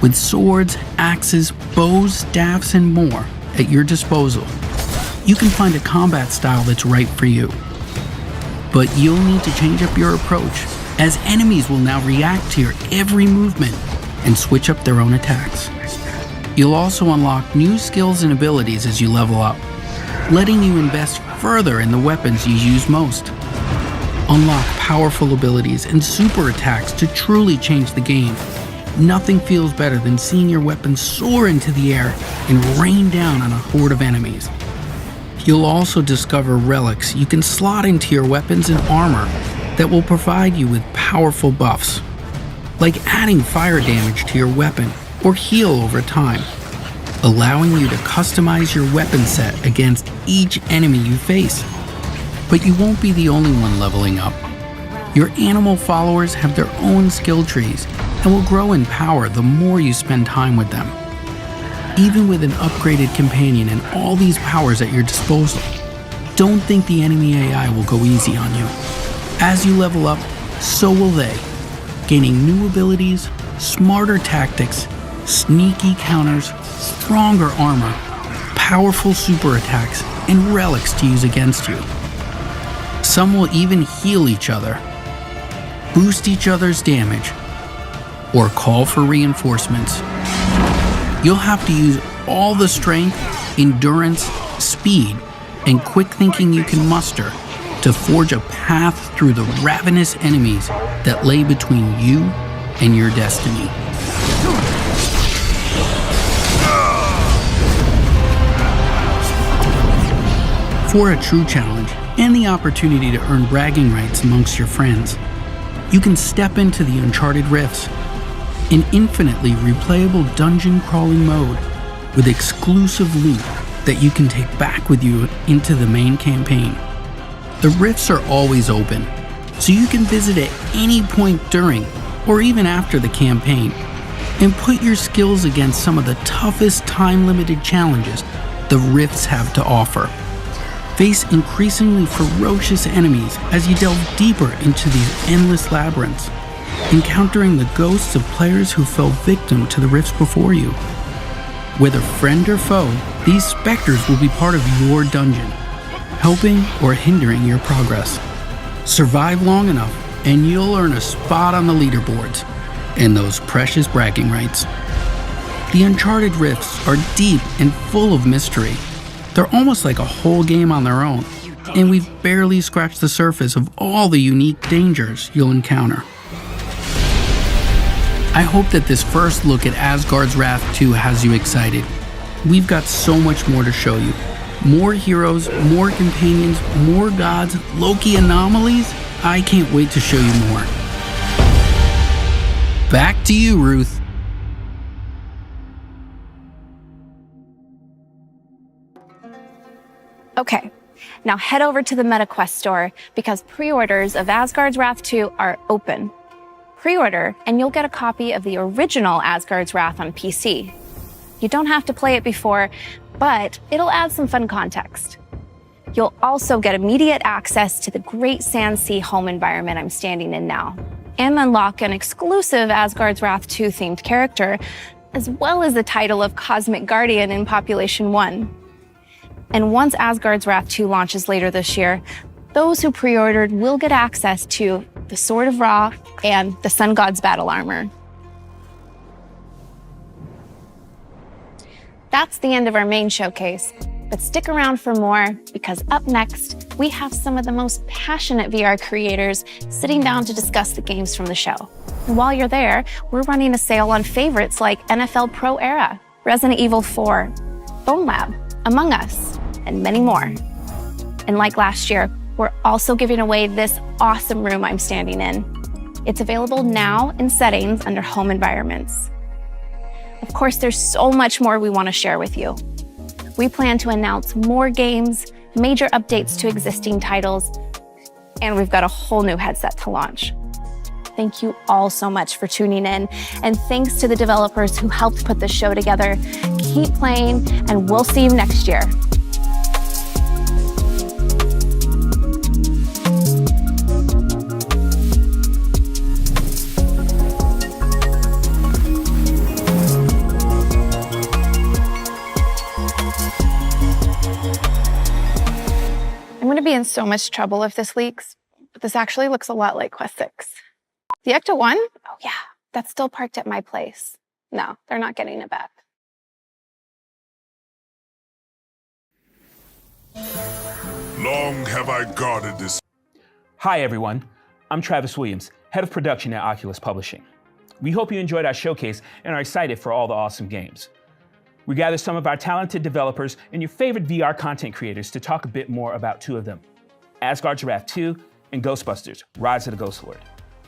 with swords, axes, bows, staffs, and more at your disposal. You can find a combat style that's right for you. But you'll need to change up your approach, as enemies will now react to your every movement and switch up their own attacks. You'll also unlock new skills and abilities as you level up, letting you invest further in the weapons you use most. Unlock powerful abilities and super attacks to truly change the game. Nothing feels better than seeing your weapon soar into the air and rain down on a horde of enemies. You'll also discover relics you can slot into your weapons and armor that will provide you with powerful buffs, like adding fire damage to your weapon or heal over time, allowing you to customize your weapon set against each enemy you face. But you won't be the only one leveling up. Your animal followers have their own skill trees and will grow in power the more you spend time with them. Even with an upgraded companion and all these powers at your disposal, don't think the enemy AI will go easy on you. As you level up, so will they, gaining new abilities, smarter tactics, sneaky counters, stronger armor, powerful super attacks, and relics to use against you. Some will even heal each other, boost each other's damage, or call for reinforcements. You'll have to use all the strength, endurance, speed, and quick thinking you can muster to forge a path through the ravenous enemies that lay between you and your destiny. For a true challenge and the opportunity to earn bragging rights amongst your friends, you can step into the Uncharted Rifts, an infinitely replayable dungeon crawling mode with exclusive loot that you can take back with you into the main campaign. The rifts are always open, so you can visit at any point during or even after the campaign and put your skills against some of the toughest time-limited challenges the rifts have to offer. Face increasingly ferocious enemies as you delve deeper into these endless labyrinths, encountering the ghosts of players who fell victim to the rifts before you. Whether friend or foe, these specters will be part of your dungeon, helping or hindering your progress. Survive long enough, and you'll earn a spot on the leaderboards and those precious bragging rights. The Uncharted Rifts are deep and full of mystery. They're almost like a whole game on their own, and we've barely scratched the surface of all the unique dangers you'll encounter. I hope that this first look at Asgard's Wrath 2 has you excited. We've got so much more to show you. More heroes, more companions, more gods, Loki anomalies. I can't wait to show you more. Back to you, Ruth. Okay, now head over to the MetaQuest store because pre-orders of Asgard's Wrath 2 are open. Pre-order and you'll get a copy of the original Asgard's Wrath on PC. You don't have to play it before, but it'll add some fun context. You'll also get immediate access to the Great Sand Sea home environment I'm standing in now, and unlock an exclusive Asgard's Wrath 2 themed character as well as the title of Cosmic Guardian in Population 1. And once Asgard's Wrath 2 launches later this year, those who pre-ordered will get access to the Sword of Ra and the Sun God's battle armor. That's the end of our main showcase, but stick around for more because up next, we have some of the most passionate VR creators sitting down to discuss the games from the show. And while you're there, we're running a sale on favorites like NFL Pro Era, Resident Evil 4, Bone Lab, Among Us, and many more. And like last year, we're also giving away this awesome room I'm standing in. It's available now in settings under Home Environments. Of course, there's so much more we want to share with you. We plan to announce more games, major updates to existing titles, and we've got a whole new headset to launch. Thank you all so much for tuning in, and thanks to the developers who helped put this show together. Keep playing, and we'll see you next year. I'm going to be in so much trouble if this leaks, but this actually looks a lot like Quest 6. The Ecto 1? Oh yeah, that's still parked at my place. No, they're not getting it back. Long have I guarded this. Hi everyone, I'm Travis Williams, head of production at Oculus Publishing. We hope you enjoyed our showcase and are excited for all the awesome games. We gathered some of our talented developers and your favorite VR content creators to talk a bit more about two of them, Asgard's Wrath 2 and Ghostbusters, Rise of the Ghost Lord.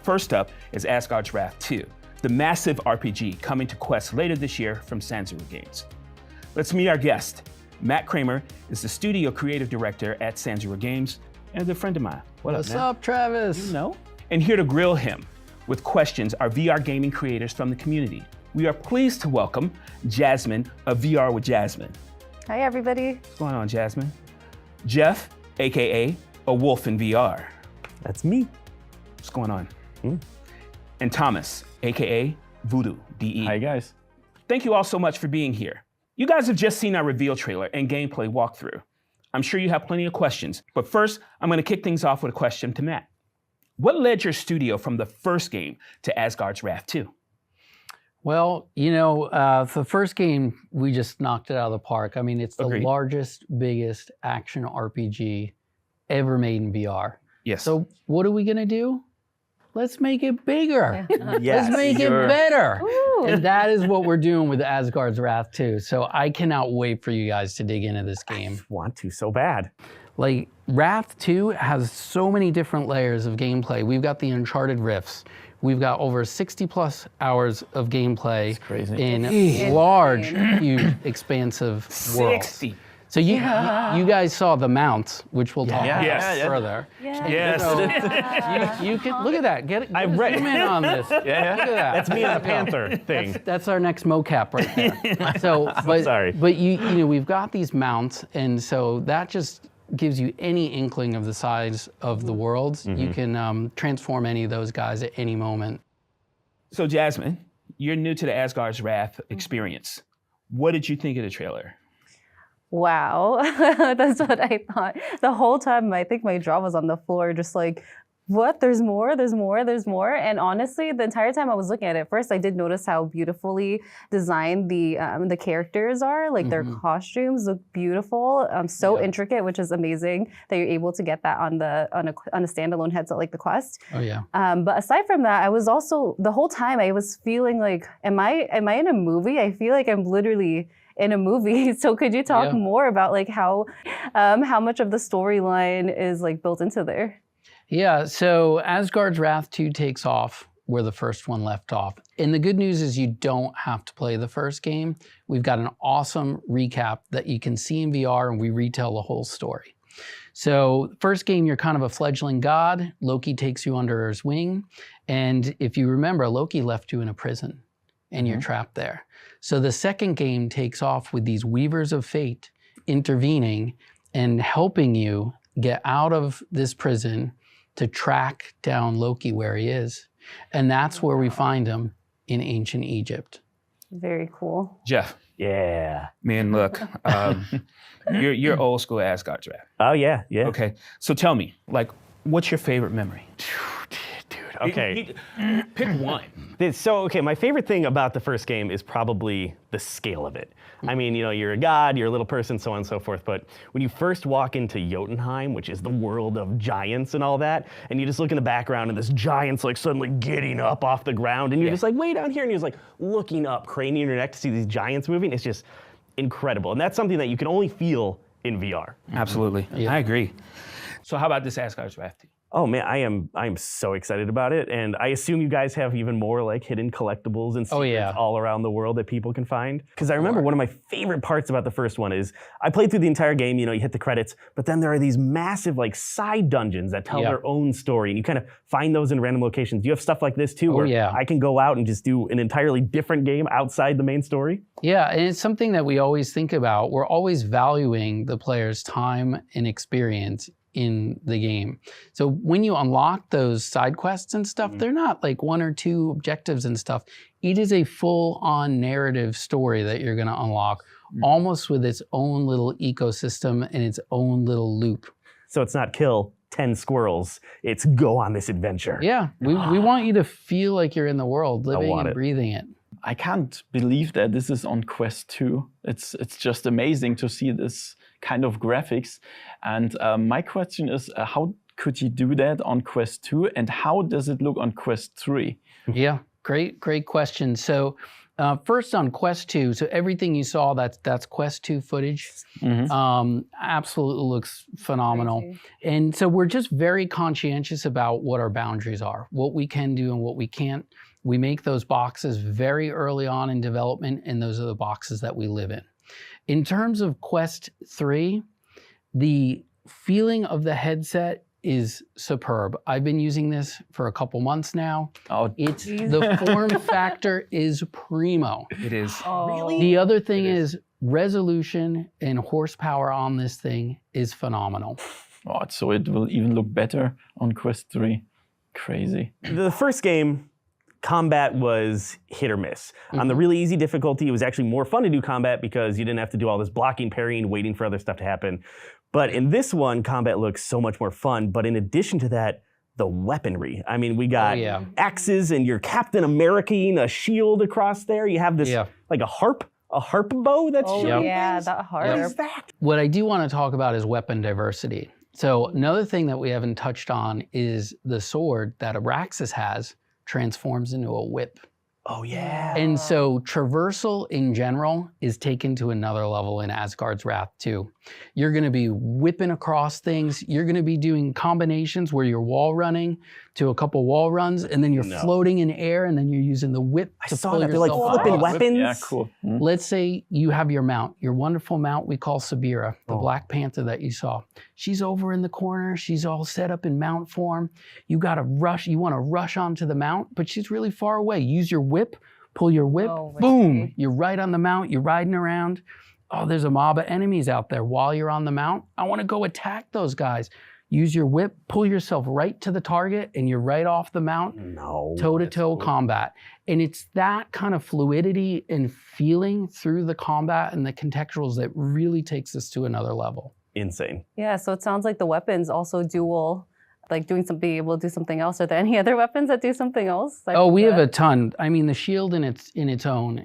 First up is Asgard's Wrath 2, the massive RPG coming to Quest later this year from Sanzero Games. Let's meet our guest. Matt Kramer is the studio creative director at Sanzero Games and a good friend of mine. What's up, Travis? You know? And here to grill him with questions are VR gaming creators from the community. We are pleased to welcome Jasmine of VR with Jasmine. Hi, everybody. What's going on, Jasmine? Jeff, AKA A Wolf in VR. That's me. What's going on? And Thomas, AKA Voodoo, DE. Hi, guys. Thank you all so much for being here. You guys have just seen our reveal trailer and gameplay walkthrough. I'm sure you have plenty of questions, but first, I'm going to kick things off with a question to Matt. What led your studio from the first game to Asgard's Wrath 2? Well, you know, the first game, we just knocked it out of the park. I mean, it's the largest, biggest action RPG ever made in VR. Yes. So what are we going to do? Let's make it bigger. Let's make it better. And that is what we're doing with Asgard's Wrath 2. So I cannot wait for you guys to dig into this game. I want to so bad. Like, Wrath 2 has so many different layers of gameplay. We've got the Uncharted rifts. We've got over 60 plus hours of gameplay in large, huge, expansive worlds. 60. So you guys saw the mounts, which we'll talk about further. Yes. So you can look at that. I've read in on this. Look at that. That's me and the Panther thing. That's our next mocap right there. So, but you know, we've got these mounts, and so that just gives you any inkling of the size of the worlds. You can transform any of those guys at any moment. So Jasmine, you're new to the Asgard's Wrath experience. What did you think of the trailer? Wow, that's what I thought. The whole time, I think my jaw was on the floor, just like, what? There's more, there's more, there's more. And honestly, the entire time I was looking at it, first I did notice how beautifully designed the characters are. Like their costumes look beautiful, so intricate, which is amazing that you're able to get that on a standalone headset like the Quest. Oh yeah. But aside from that, I was also, the whole time I was feeling like, am I in a movie? I feel like I'm literally in a movie. So could you talk more about like how much of the storyline is like built into there? Yeah, so Asgard's Wrath 2 takes off where the first one left off. And the good news is you don't have to play the first game. We've got an awesome recap that you can see in VR, and we retell the whole story. So first game, you're kind of a fledgling god. Loki takes you under his wing. And if you remember, Loki left you in a prison and you're trapped there. So the second game takes off with these weavers of fate intervening and helping you get out of this prison to track down Loki where he is. And that's where we find him in ancient Egypt. Very cool. Jeff. Yeah. Man, look, you're old school Asgard draft. Oh, yeah. Okay, so tell me, like, what's your favorite memory? Okay. Pick one. Okay, my favorite thing about the first game is probably the scale of it. I mean, you're a god, you're a little person, so on and so forth, but when you first walk into Jotunheim, which is the world of giants and all that, and you just look in the background and this giant's like suddenly getting up off the ground, and you're just like way down here, and you're just like looking up, craning your neck to see these giants moving. It's just incredible. And that's something that you can only feel in VR. Absolutely. I agree. So how about this Asgard draft? Oh man, I am so excited about it, and I assume you guys have even more like hidden collectibles and secrets all around the world that people can find. Because I remember one of my favorite parts about the first one is I played through the entire game. You hit the credits, but then there are these massive like side dungeons that tell their own story, and you kind of find those in random locations. Do you have stuff like this too, where I can go out and just do an entirely different game outside the main story? Yeah, and it's something that we always think about. We're always valuing the player's time and experience in the game. So when you unlock those side quests and stuff, they're not like 1 or 2 objectives and stuff. It is a full-on narrative story that you're going to unlock, almost with its own little ecosystem and its own little loop. So it's not kill 10 squirrels, it's go on this adventure. Yeah, we want you to feel like you're in the world, living and breathing it. I can't believe that this is on Quest 2. It's just amazing to see this kind of graphics. And my question is, how could you do that on Quest 2, and how does it look on Quest 3? Yeah, great question. So first on Quest 2, so everything you saw, that's Quest 2 footage. Absolutely looks phenomenal. Crazy. And so we're just very conscientious about what our boundaries are, what we can do and what we can't. We make those boxes very early on in development, and those are the boxes that we live in. In terms of Quest 3, the feeling of the headset is superb. I've been using this for a couple months now. The form factor is primo. It is. Really? The other thing is resolution and horsepower on this thing is phenomenal. Oh, so it will even look better on Quest 3. Crazy. The first game, combat was hit or miss. On the really easy difficulty, it was actually more fun to do combat because you didn't have to do all this blocking, parrying, waiting for other stuff to happen. But in this one, combat looks so much more fun. But in addition to that, the weaponry. I mean, we got axes, and you're Captain America-ing a shield across there. You have this like a harp bow that's shooting things. that harp. What is that? What I do want to talk about is weapon diversity. So another thing that we haven't touched on is the sword that Abraxas has transforms into a whip. Oh yeah. And so traversal in general is taken to another level in Asgard's Wrath too. You're going to be whipping across things. You're going to be doing combinations where you're wall running to a couple wall runs, and then you're floating in air, and then you're using the whip to pull that. They're like flipping weapons. Yeah, cool. Let's say you have your mount, your wonderful mount we call Sabira, the Black Panther that you saw. She's over in the corner. She's all set up in mount form. You got to rush. You want to rush onto the mount, but she's really far away. Use your whip, pull your whip, boom. You're right on the mount. You're riding around. Oh, there's a mob of enemies out there while you're on the mount. I want to go attack those guys. Use your whip, pull yourself right to the target, and you're right off the mount. Toe-to-toe combat. And it's that kind of fluidity and feeling through the combat and the contextuals that really takes us to another level. Insane. Yeah, so it sounds like the weapons also dual, like being able to do something else. Are there any other weapons that do something else? Oh, we have a ton. I mean, the shield in its own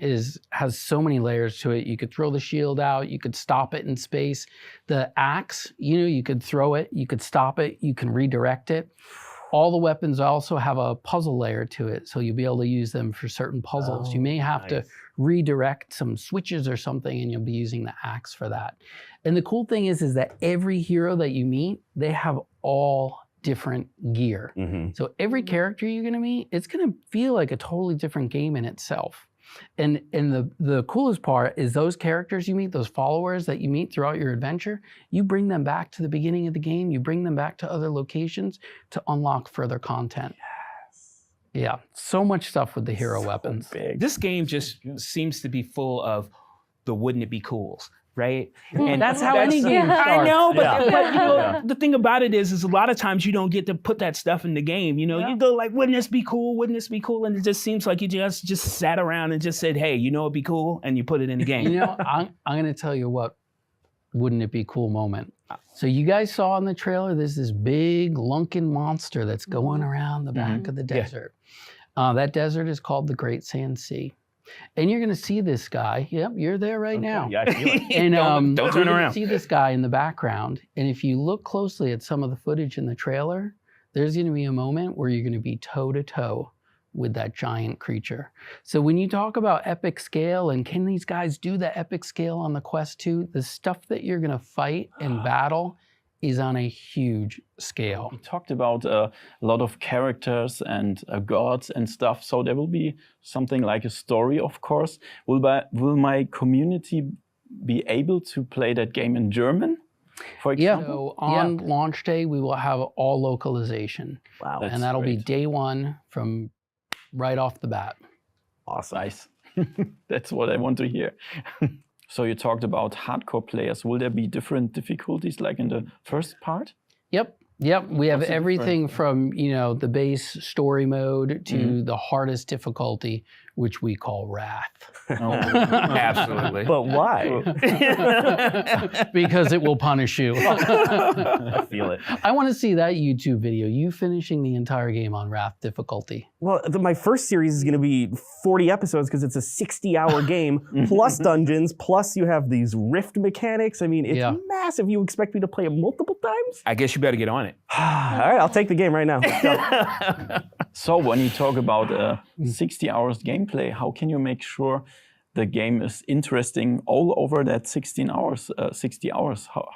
has so many layers to it. You could throw the shield out, you could stop it in space. The axe, you could throw it, you could stop it, you can redirect it. All the weapons also have a puzzle layer to it, so you'll be able to use them for certain puzzles. You may have to redirect some switches or something, and you'll be using the axe for that. And the cool thing is that every hero that you meet, they have all different gear. So every character you're going to meet, it's going to feel like a totally different game in itself. And the coolest part is those characters you meet, those followers that you meet throughout your adventure, you bring them back to the beginning of the game, you bring them back to other locations to unlock further content. Yeah, so much stuff with the hero weapons. This game just seems to be full of the wouldn't it be cools. right? And that's how any game starts. I know, but, Yeah. but you know, Yeah. the thing about it is a lot of times you don't get to put that stuff in the game. You know, you go like, wouldn't this be cool? Wouldn't this be cool? And it just seems like you just sat around and just said, hey, you know, it'd be cool, and you put it in the game. You know, I'm going to tell you what, wouldn't it be cool moment. So you guys saw in the trailer, there's this big lunken monster that's going around the back of the desert. That desert is called the Great Sand Sea. And you're going to see this guy. Yep, you're there right now. Yeah, I feel it. Don't And turn you're gonna around. see this guy in the background. And if you look closely at some of the footage in the trailer, there's going to be a moment where you're going to be toe to toe with that giant creature. So when you talk about epic scale and can these guys do the epic scale on the Quest 2, the stuff that you're going to fight and battle is on a huge scale. We talked about a lot of characters and gods and stuff, so there will be something like a story, of course. Will my community be able to play that game in German, for example? So on launch day, we will have all localization. Wow. And that'll be day one from right off the bat. Awesome. Nice. That's what I want to hear. So you talked about hardcore players. Will there be different difficulties like in the first part? Yep. We have everything from, you know, the base story mode to the hardest difficulty, which we call Wrath. Absolutely. But why? Because it will punish you. I feel it. I want to see that YouTube video, you finishing the entire game on Wrath difficulty. Well, my first series is going to be 40 episodes because it's a 60-hour game, plus dungeons, plus you have these rift mechanics. I mean, it's massive. You expect me to play it multiple times? I guess you better get on it. All right, I'll take the game right now. So when you talk about 60 hours gameplay, how can you make sure the game is interesting all over that 60 hours?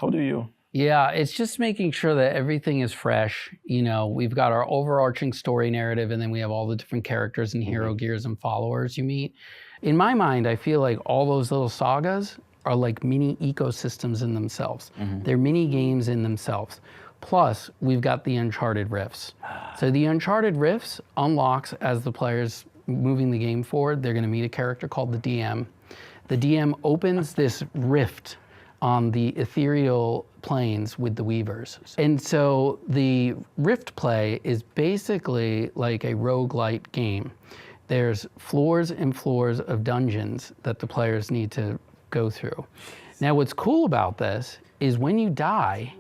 How do you? Yeah, it's just making sure that everything is fresh. You know, we've got our overarching story narrative, and then we have all the different characters and hero gears and followers you meet. In my mind, I feel like all those little sagas are like mini ecosystems in themselves. They're mini games in themselves. Plus, we've got the Uncharted Rifts. So the Uncharted Rifts unlocks as the player's moving the game forward. They're going to meet a character called the DM. The DM opens this rift on the ethereal planes with the Weavers. And so the Rift play is basically like a roguelite game. There's floors and floors of dungeons that the players need to go through. Now, what's cool about this is when you die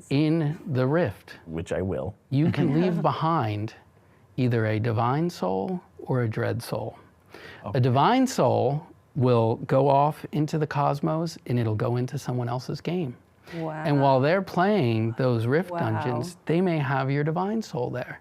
in the Rift, which I will, you can leave behind either a divine soul or a dread soul. A divine soul will go off into the cosmos and it'll go into someone else's game. Wow. And while they're playing those Rift Wow. dungeons, they may have your divine soul there.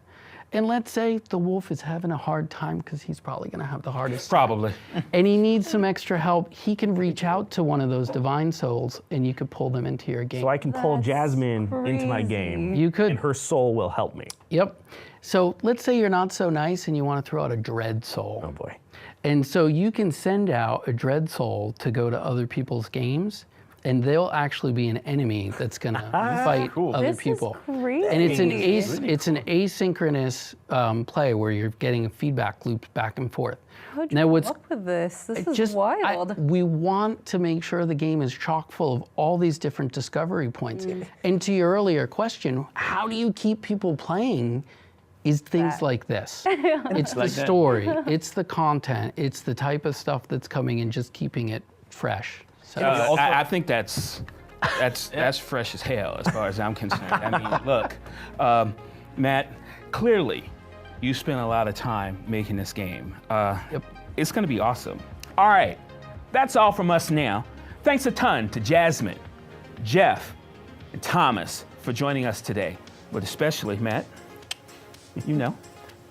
And let's say the wolf is having a hard time because he's probably going to have the hardest Probably. and he needs some extra help. He can reach out to one of those divine souls and you could pull them into your game. So I can pull Jasmine into my game. You could. And her soul will help me. Yep. So let's say you're not so nice and you want to throw out a dread soul. Oh boy. And so you can send out a dread soul to go to other people's games, and they'll actually be an enemy that's going to fight other people. Crazy. And it's an asynchronous play where you're getting a feedback loop back and forth. How'd you come up with this? This is just wild. we want to make sure the game is chock full of all these different discovery points. And to your earlier question, how do you keep people playing? Is things like this. It's the story, it's the content, it's the type of stuff that's coming and just keeping it fresh. So I think that's fresh as hell as far as I'm concerned. I mean, look, Matt, clearly you spent a lot of time making this game. It's gonna be awesome. All right, that's all from us now. Thanks a ton to Jasmine, Jeff, and Thomas for joining us today, but especially Matt. You know,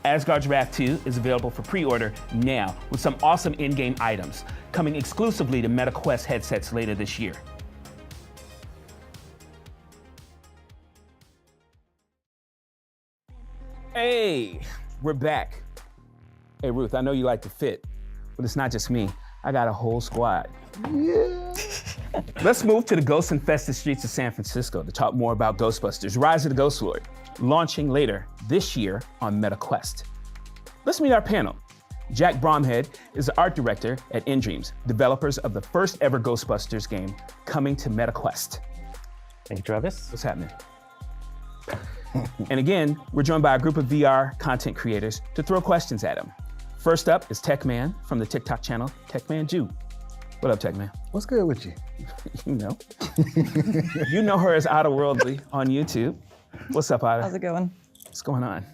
Asgard's Wrath 2 is available for pre-order now with some awesome in-game items coming exclusively to MetaQuest headsets later this year. Hey, we're back. Hey Ruth, I know you like to fit, but it's not just me. I got a whole squad. Yeah. Let's move to the ghost-infested streets of San Francisco to talk more about Ghostbusters: Rise of the Ghost Lord, launching later this year on MetaQuest. Let's meet our panel. Jack Bromhead is the art director at InDreams, developers of the first ever Ghostbusters game coming to MetaQuest. Thank you, Travis. What's happening? And again, we're joined by a group of VR content creators to throw questions at him. First up is Techman from the TikTok channel, Techman Jew. What up, Techman? What's good with you? You know. You know her as Otterworldly on YouTube. What's up, Otter? How's it going? What's going on?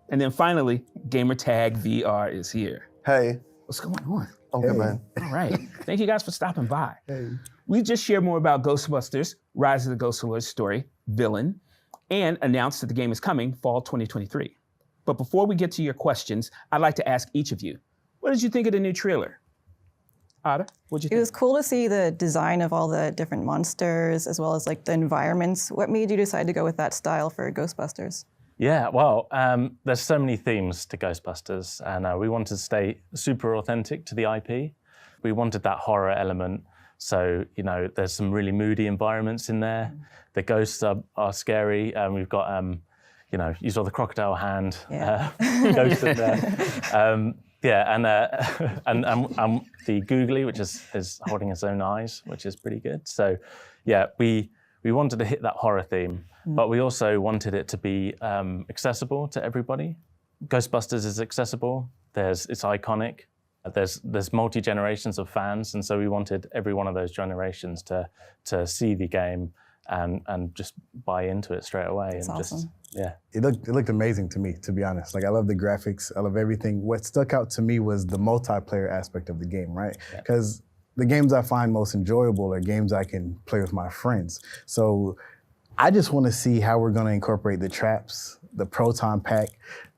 And then finally, Gamertag VR is here. Hey. What's going on? I'm good, man. All right. Thank you guys for stopping by. Hey. We just shared more about Ghostbusters, Rise of the Ghost Lord story, Villain, and announced that the game is coming fall 2023. But before we get to your questions, I'd like to ask each of you, what did you think of the new trailer? Otter, what'd you think? It was cool to see the design of all the different monsters as well as like the environments. What made you decide to go with that style for Ghostbusters? Yeah, well, there's so many themes to Ghostbusters, and we wanted to stay super authentic to the IP. We wanted that horror element, so there's some really moody environments in there. The ghosts are scary, and we've got you saw the crocodile hand ghost in there. And the googly, which is holding its own eyes, which is pretty good. So, yeah, we wanted to hit that horror theme, but we also wanted it to be accessible to everybody. Ghostbusters is accessible. It's iconic. There's multi-generations of fans, and so we wanted every one of those generations to see the game and just buy into it straight away. That's and awesome. It looked amazing to me, to be honest. Like, I love the graphics, I love everything. What stuck out to me was the multiplayer aspect of the game, right? Because the games I find most enjoyable are games I can play with my friends. So I just want to see how we're going to incorporate the traps, the proton pack,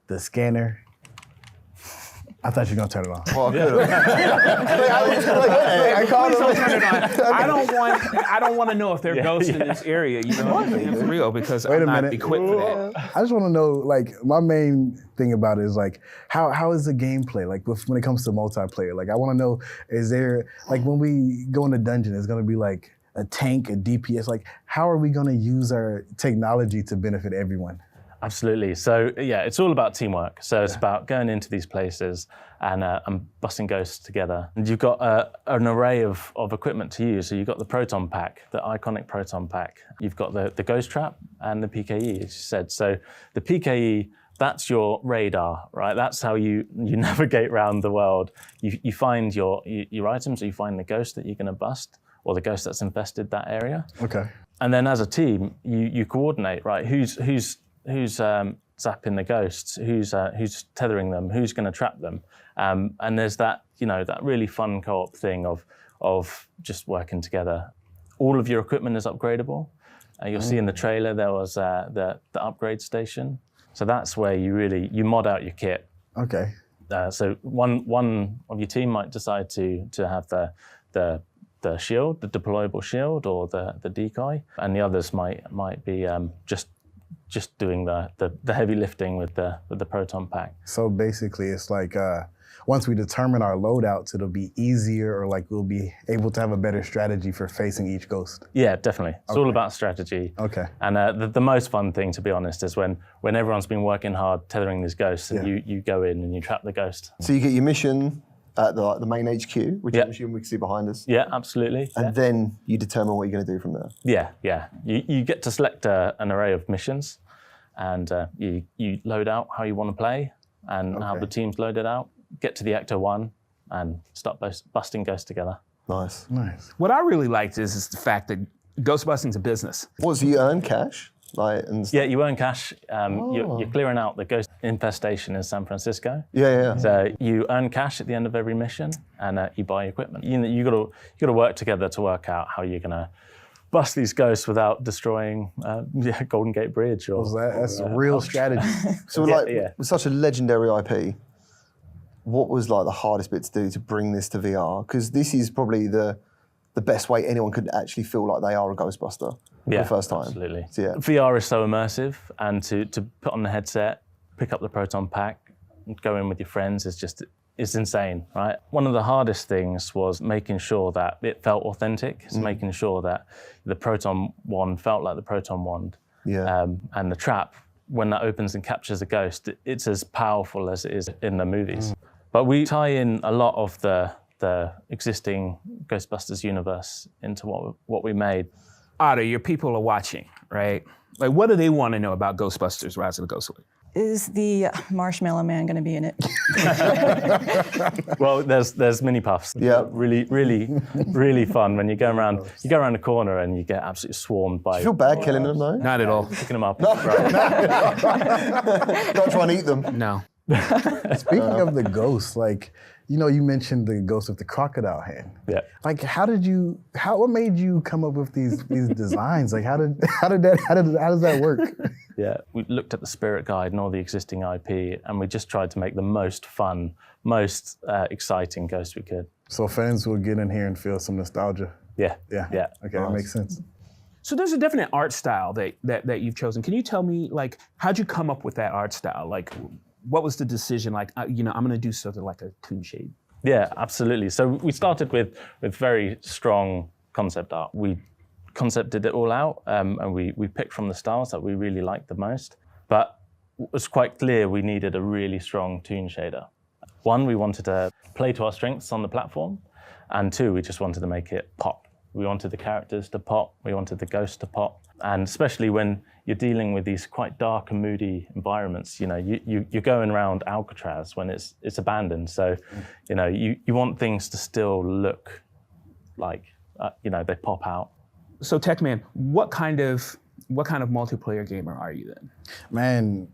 the scanner. I thought you were going to turn it on. Well, I called him. Turn it on. I don't want to know if there are ghosts in this area. For real, because I'm not equipped for that. I just want to know, like, my main thing about it is, like, how is the gameplay, like, when it comes to multiplayer? Like, I want to know, is there, like, when we go in the dungeon, it's going to be, like, a tank, a DPS? Like, how are we going to use our technology to benefit everyone? Absolutely. So yeah, it's all about teamwork. So it's about going into these places and busting ghosts together. And you've got an array of equipment to use. So you've got the proton pack, the iconic proton pack. You've got the ghost trap and the PKE, as you said. So the PKE, that's your radar, right? That's how you navigate around the world. You find your items, or you find the ghost that you're going to bust, or the ghost that's infested that area. Okay. And then as a team, you coordinate, right? Who's zapping the ghosts, who's tethering them, who's going to trap them, and there's that that really fun co-op thing of just working together. All of your equipment is upgradable. You'll see in the trailer there was the upgrade station, so that's where you mod out your kit. Okay. So one of your team might decide to have the shield, the deployable shield, or the decoy, and the others might be just doing the heavy lifting with the proton pack. So basically, it's like once we determine our loadouts, it'll be easier, or like we'll be able to have a better strategy for facing each ghost. Yeah, definitely. It's all about strategy. Okay. And the most fun thing, to be honest, is when everyone's been working hard tethering these ghosts, and you go in and you trap the ghost. So you get your mission at the main HQ, which I'm assuming we can see behind us. Yeah, absolutely. And then you determine what you're going to do from there. Yeah. You get to select an array of missions, and you load out how you want to play and how the team's loaded out. Get to the Ecto 1 and start busting ghosts together. Nice. What I really liked is the fact that Ghostbusting's a business. What, so you earn cash? Yeah, you earn cash. You're clearing out the ghost infestation in San Francisco. Yeah. So you earn cash at the end of every mission, and you buy equipment. You got to work together to work out how you're gonna bust these ghosts without destroying Golden Gate Bridge. That's a real strategy. So with such a legendary IP, what was like the hardest bit to do to bring this to VR? Because this is probably the best way anyone could actually feel like they are a Ghostbuster for the first time. Absolutely. So, VR is so immersive, and to put on the headset, pick up the proton pack, and go in with your friends it's insane, right? One of the hardest things was making sure that it felt authentic. It's making sure that the proton wand felt like the proton wand. Yeah. And the trap, when that opens and captures a ghost, it's as powerful as it is in the movies. But we tie in a lot of the existing Ghostbusters universe into what we made. Otter, your people are watching, right? Like, what do they want to know about Ghostbusters: Rise of the Ghostwood? Is the Marshmallow Man going to be in it? Well, there's mini puffs. Yeah, really fun when you go around the corner and you get absolutely swarmed by. Do you feel bad killing them though? Not at all. Picking them up. Not try and eat them. No. Speaking of the ghosts, like, you know, you mentioned the ghost with the crocodile hand. Yeah. Like, what made you come up with these designs? Like, how does that work? Yeah, we looked at the spirit guide and all the existing IP, and we just tried to make the most fun, most exciting ghost we could. So fans will get in here and feel some nostalgia. Yeah. Okay, that makes sense. So there's a definite art style that you've chosen. Can you tell me, like, how'd you come up with that art style? Like, what was the decision? Like, I'm going to do something like a toon shade. Yeah, absolutely. So we started with very strong concept art. We concepted it all out, and we picked from the styles that we really liked the most. But it was quite clear we needed a really strong toon shader. One, we wanted to play to our strengths on the platform, and two, we just wanted to make it pop. We wanted the characters to pop, we wanted the ghost to pop, and especially when you're dealing with these quite dark and moody environments, you know, you're going around Alcatraz when it's abandoned, so you know you want things to still look like they pop out. So Techman, what kind of multiplayer gamer are you then? Man,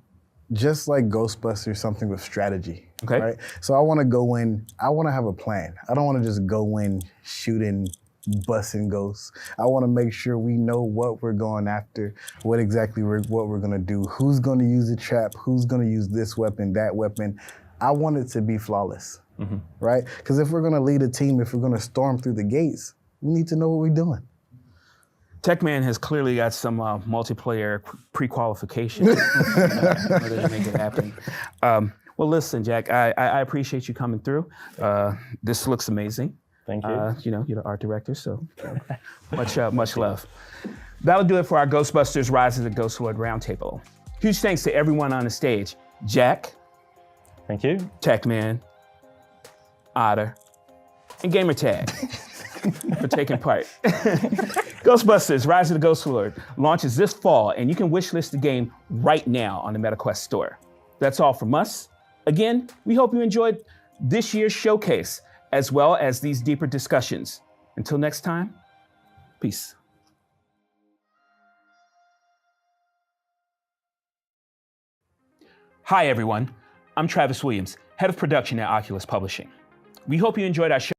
just like Ghostbusters, something with strategy. Okay. Right? So I want to go in, I want to have a plan. I don't want to just go in shooting, busting ghosts. I want to make sure we know what we're going after, what we're going to do, who's going to use the trap, who's going to use this weapon, that weapon. I want it to be flawless, right? Because if we're going to lead a team, if we're going to storm through the gates, we need to know what we're doing. Techman has clearly got some multiplayer pre-qualification in order to make it happen. Well, listen, Jack, I appreciate you coming through. This looks amazing. Thank you. You're the art director, so much love. That'll do it for our Ghostbusters Rise of the Ghostwood Roundtable. Huge thanks to everyone on the stage. Jack. Thank you. Techman. Otter. And Gamertag for taking part. Ghostbusters Rise of the Ghostwood launches this fall, and you can wishlist the game right now on the MetaQuest store. That's all from us. Again, we hope you enjoyed this year's showcase, as well as these deeper discussions. Until next time, peace. Hi, everyone. I'm Travis Williams, head of production at Oculus Publishing. We hope you enjoyed our show.